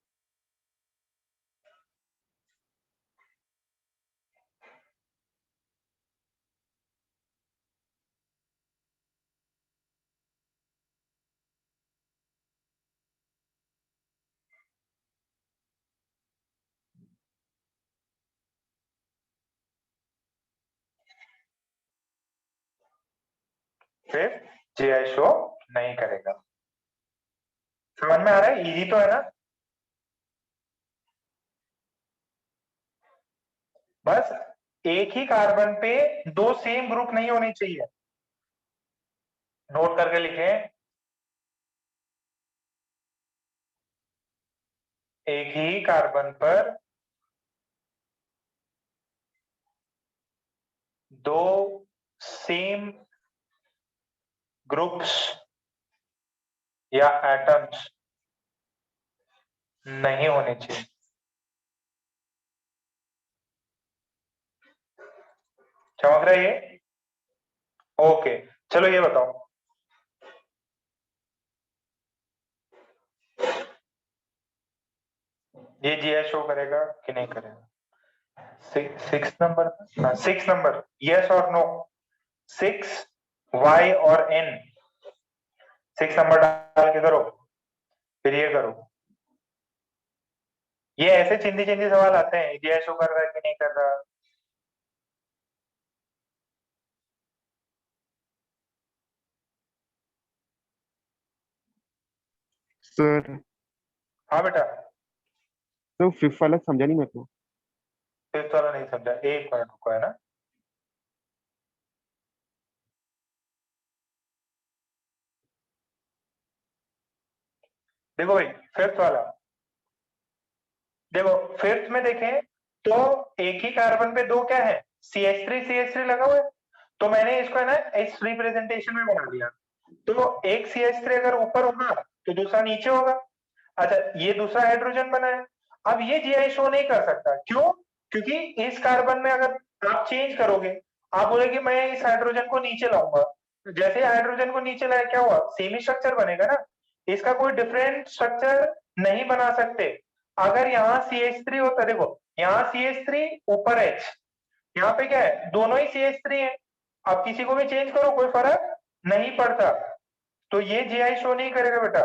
फिर जीआई शो नहीं करेगा। समझ में आ रहा है? इजी तो है ना? बस एक ही कार्बन पे दो सेम ग्रुप नहीं होने चाहिए। नोट करके लिखे, एक ही कार्बन पर दो सेम ग्रुप्स या एटम्स नहीं होने चाहिए। समझ रहे ये? ओके, चलो ये बताओ, ये जीआई शो करेगा कि नहीं करेगा? सिक्स नंबर, हाँ 6 नंबर, यस और नो। 6 Y और N, 6 नंबर डाल के करो, फिर ये करो। ये ऐसे चिंदी चिंदी सवाल आते हैं, जीआई शो कर रहा है कि नहीं कर रहा। सर हाँ बेटा, तो फिफ्थ वाला समझा नहीं मेरे को। फिफ्थ वाला नहीं समझा, एक मिनट रुको, है ना? देखो भाई, फिफ्थ वाला, देखो फिफ्थ में देखें तो एक ही कार्बन पे दो क्या है? CH3 लगा हुआ है, तो मैंने इसको है ना इस रिप्रेजेंटेशन में बना दिया। तो एक CH3 अगर ऊपर होगा तो दूसरा नीचे होगा। अच्छा, ये दूसरा हाइड्रोजन बना है। अब ये जीआई शो नहीं कर सकता, क्यों? क्योंकि इस कार्बन में अगर आप चेंज करोगे, आप बोले कि मैं इस हाइड्रोजन को नीचे लाऊंगा, तो जैसे हाइड्रोजन को नीचे लाया क्या हुआ? सेम ही स्ट्रक्चर बनेगा ना, इसका कोई डिफरेंट स्ट्रक्चर नहीं बना सकते। अगर यहाँ CH3 होता, देखो यहाँ CH3 ऊपर H, यहाँ पे क्या है? दोनों ही CH3 है। अब किसी को भी चेंज करो कोई फर्क नहीं पड़ता, तो ये जीआई शो नहीं करेगा बेटा।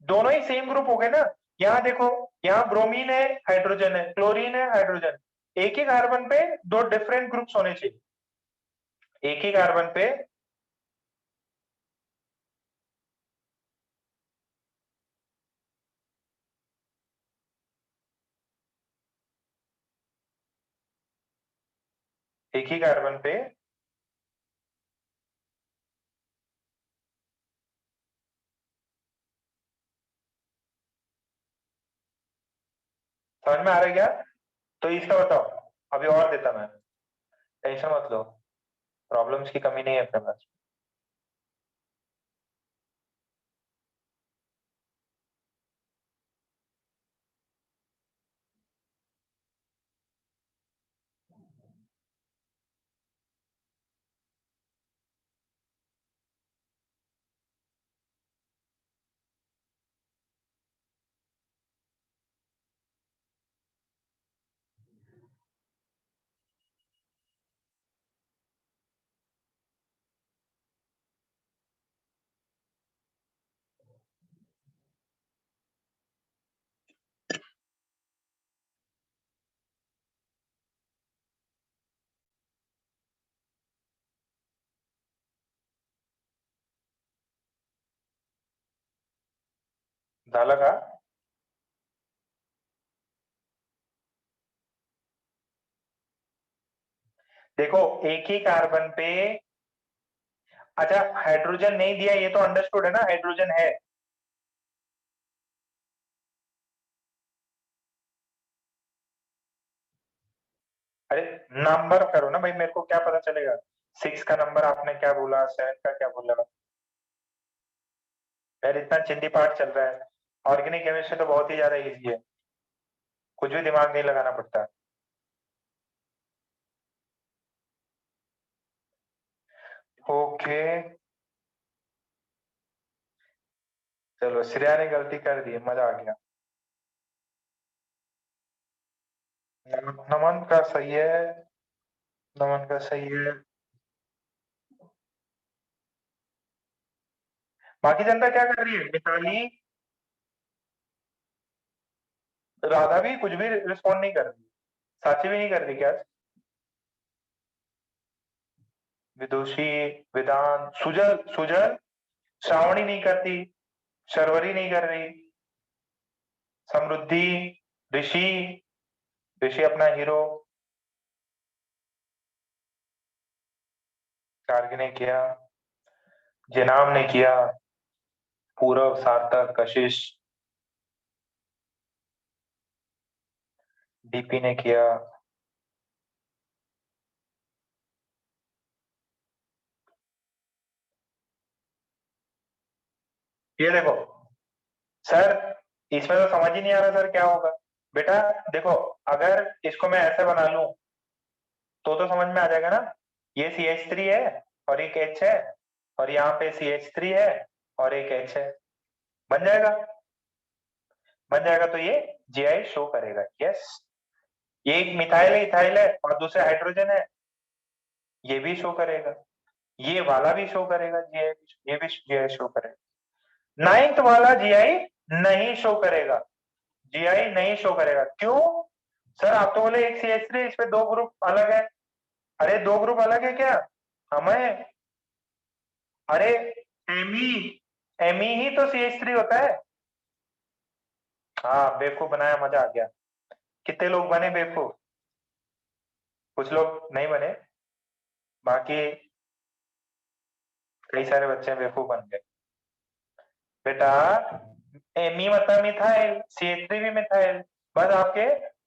दोनों ही सेम ग्रुप हो गए ना। यहाँ देखो, यहाँ ब्रोमीन है, हाइड्रोजन है, क्लोरीन है, हाइड्रोजन। एक ही कार्बन पे दो डिफरेंट ग्रुप्स होने चाहिए, एक ही कार्बन पे एक ही कार्बन पे समझ में आ रहा है क्या? तो इसका बताओ, अभी और देता मैं, टेंशन मत लो, प्रॉब्लम्स की कमी नहीं है अपने पास। झालं का? देखो एक ही कार्बन पे, अच्छा हाइड्रोजन नहीं दिया ये तो अंडरस्टूड है ना, हाइड्रोजन है। अरे नंबर करो ना भाई, मेरे को क्या पता चलेगा 6 का नंबर आपने क्या बोला, 7 का क्या बोला। यार इतना चिंदी पाठ चल रहा है, ऑर्गेनिक केमिस्ट्री तो बहुत ही ज्यादा इजी है, कुछ भी दिमाग नहीं लगाना पड़ता। ओके चलो, श्रेया ने गलती कर दी, मजा आ गया। नमन का सही है, नमन का सही है। बाकी जनता क्या कर रही है? मिताली, राधा भी कुछ भी रिस्पॉन्ड नहीं कर रही, साची भी नहीं कर रही क्या? विदुषी, वेदांत, सुजल, सुजल, श्रावणी नहीं करती, शर्वरी नहीं कर रही, समृद्धि, ऋषि, ऋषि अपना हीरो, गार्गी ने किया, जनाब ने किया, पूरव, सार्थक, कशिश, डीपी ने किया। ये देखो सर, इसमें तो समझ ही नहीं आ रहा सर क्या होगा। बेटा देखो, अगर इसको मैं ऐसे बना लूं तो समझ में आ जाएगा ना, ये CH3 है और एक H है, और यहाँ पे CH3 है और एक H है, बन जाएगा। बन जाएगा तो ये GI शो करेगा। यस, ये एक मिथाइल है, इथाइल है और दूसरे हाइड्रोजन है, ये भी शो करेगा, ये वाला भी शो करेगा GI, ये भी GI शो करेगा। 9th वाला GI नहीं शो करेगा, GI नहीं शो करेगा। क्यों सर? आप तो बोले एक CH3, इस पे 2 ग्रुप अलग है। अरे 2 ग्रुप अलग है क्या? हमें, अरे एमी ही तो CH3 होता है। हाँ बेवकूफ बनाया, मजा आ गया। कितने लोग बने बेवकूफ? कुछ लोग नहीं बने, बाकी कई सारे बच्चे बेवकूफ बन गए। बेटा एमी मतलब मिथाइल, CH3 भी मिथाइल, बस आपके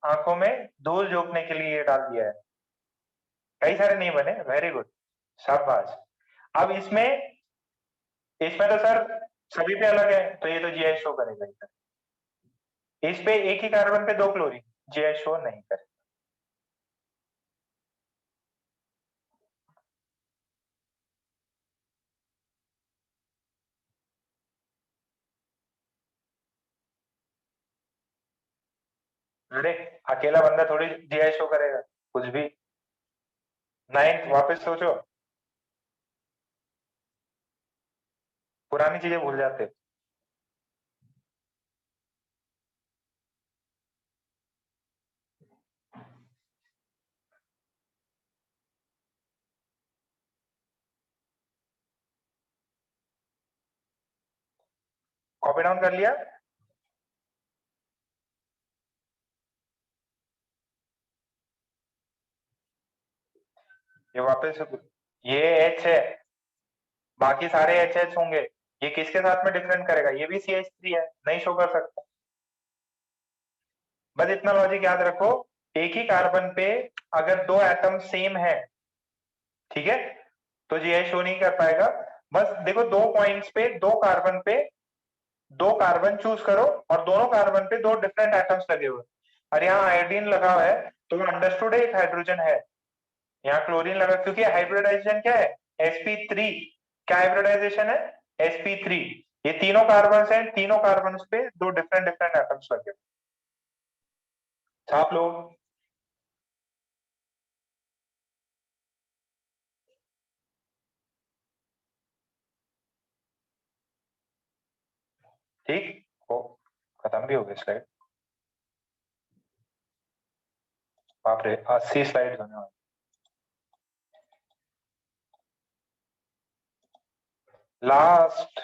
आंखों में धूल झोंकने के लिए ये डाल दिया है। कई सारे नहीं बने, वेरी गुड, शाबाश। अब इसमें, इसमें तो सर सभी पे अलग है, तो ये तो GI शो करेगा इधर। इस पे एक ही कार्बन पे 2 क्लोरीन, GI शो नहीं करेगा। अरे अकेला बंदा थोड़ी GI शो करेगा, कुछ भी। 9th वापस सोचो, पुरानी चीजें भूल जाते। कॉपी डाउन कर लिया? ये वापस, ये H है, बाकी सारे HH होंगे, ये किसके साथ में डिफरेंट करेगा? ये भी CH3 है, नहीं शो कर सकता। बस इतना लॉजिक याद रखो, एक ही कार्बन पे अगर 2 एटम सेम है, ठीक है, तो GI शो नहीं कर पाएगा। बस देखो 2 पॉइंट्स पे 2 कार्बन पे 2 कार्बन चूज करो और दोनों कार्बन पे 2 डिफरेंट एटम्स लगे हुए, और यहाँ आयोडीन लगा हुआ है, तो अंडरस्टूड है एक हाइड्रोजन है। यहाँ क्लोरीन लगा, क्योंकि हाइब्रिडाइजेशन क्या है? sp3। क्या हाइब्रिडाइजेशन है? sp3। ये तीनों कार्बन हैं, तीनों कार्बन पे 2 डिफरेंट डिफरेंट एटम्स लगे। छाप लो। ठीक हो, खत्म भी हो गई स्लाइड। बाप रे, 80 स्लाइड होने वाली। लास्ट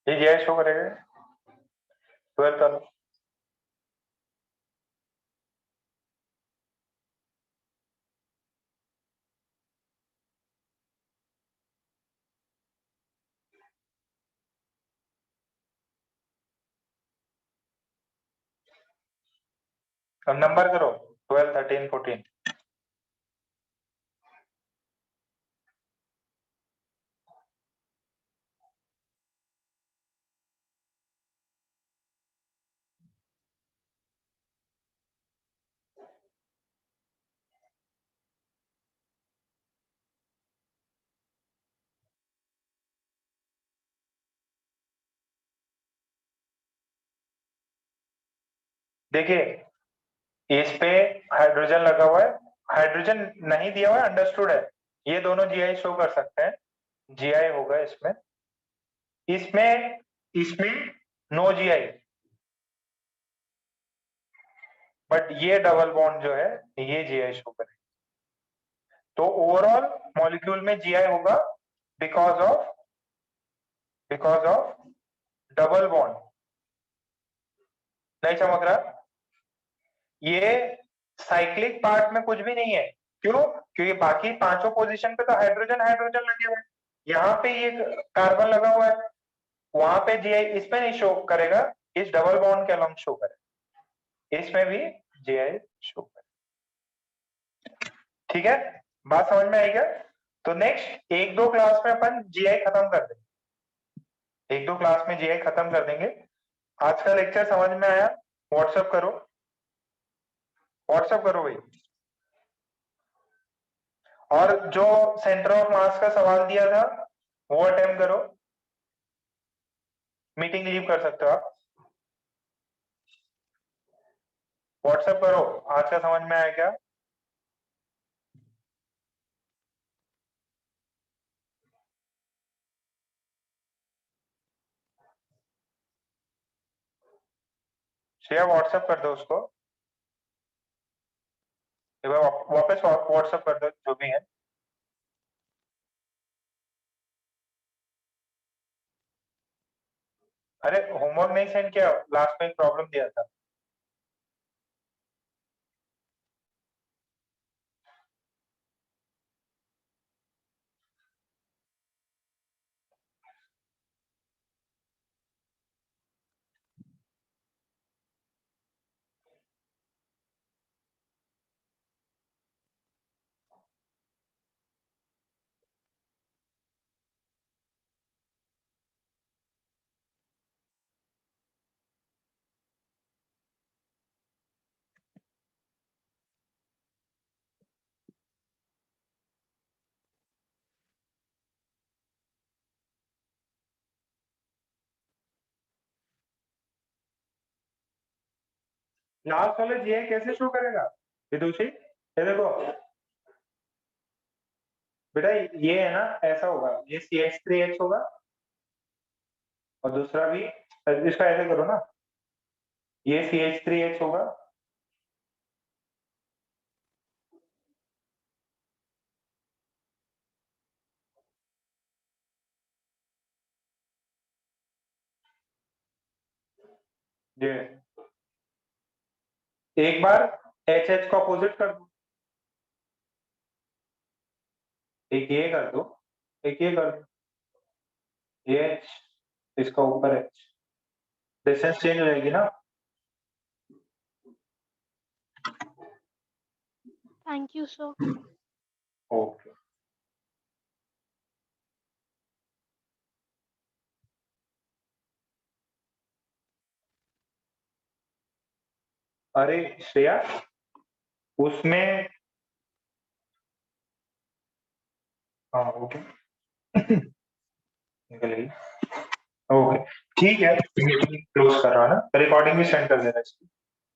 ये जीआई शो करेगा 12 का। अब नंबर करो 12, 13, 14। देखिए इस पे हाइड्रोजन लगा हुआ है, हाइड्रोजन नहीं दिया हुआ है, अंडरस्टूड है। ये दोनों जीआई शो कर सकते हैं, जीआई होगा इसमें। इसमें इसमें नो जीआई, बट ये डबल बॉन्ड जो है ये जीआई शो करेगा। तो ओवरऑल मॉलिक्यूल में जीआई होगा बिकॉज ऑफ डबल बॉन्ड। नहीं चमक रहा? ये साइक्लिक पार्ट में कुछ भी नहीं है। क्यों? क्योंकि बाकी पांचों पोजीशन पे तो हाइड्रोजन हाइड्रोजन लगे हुए हैं, यहाँ पे ये कार्बन लगा हुआ है, वहां पे जीआई इसमें नहीं शो करेगा, इस डबल बॉन्ड के अलोंग शो करेगा, इसमें भी जीआई शो करेगा। ठीक है, बात समझ में आई क्या? तो नेक्स्ट 1-2 क्लास में अपन जीआई खत्म कर देंगे, 1-2 क्लास में जीआई खत्म कर देंगे। आज का लेक्चर समझ में आया? व्हाट्सएप करो, व्हाट्सएप करो भाई। और जो सेंटर ऑफ मास का सवाल दिया था वो अटेम्प्ट करो, मीटिंग लीव कर सकते हो आप। व्हाट्सएप करो, आज का समझ में आया क्या? श्रेया व्हाट्सएप कर दो उसको, एक बार वापस व्हाट्सएप कर दो जो भी है। अरे होमवर्क नहीं सेंड किया, लास्ट में एक प्रॉब्लम दिया था। लास्ट वाले जीआई कैसे शो करेगा विदुषी? ये देखो बेटा, ये है ना, ऐसा होगा, ये CH3H होगा और दूसरा भी इसका ऐसे करो ना, ये CH3H होगा, ये एक बार HH को अपोजिट कर दो, एक ये कर दो, एक ये कर दो, ये H इसका ऊपर H, डिस्टेंस चेंज हो जाएगी ना। Thank you, sir. ओके, अरे श्रेया उसमें, हाँ ओके निकल गई, ओके ठीक है, क्लोज कर रहा है ना, रिकॉर्डिंग भी सेंड कर देना इसकी।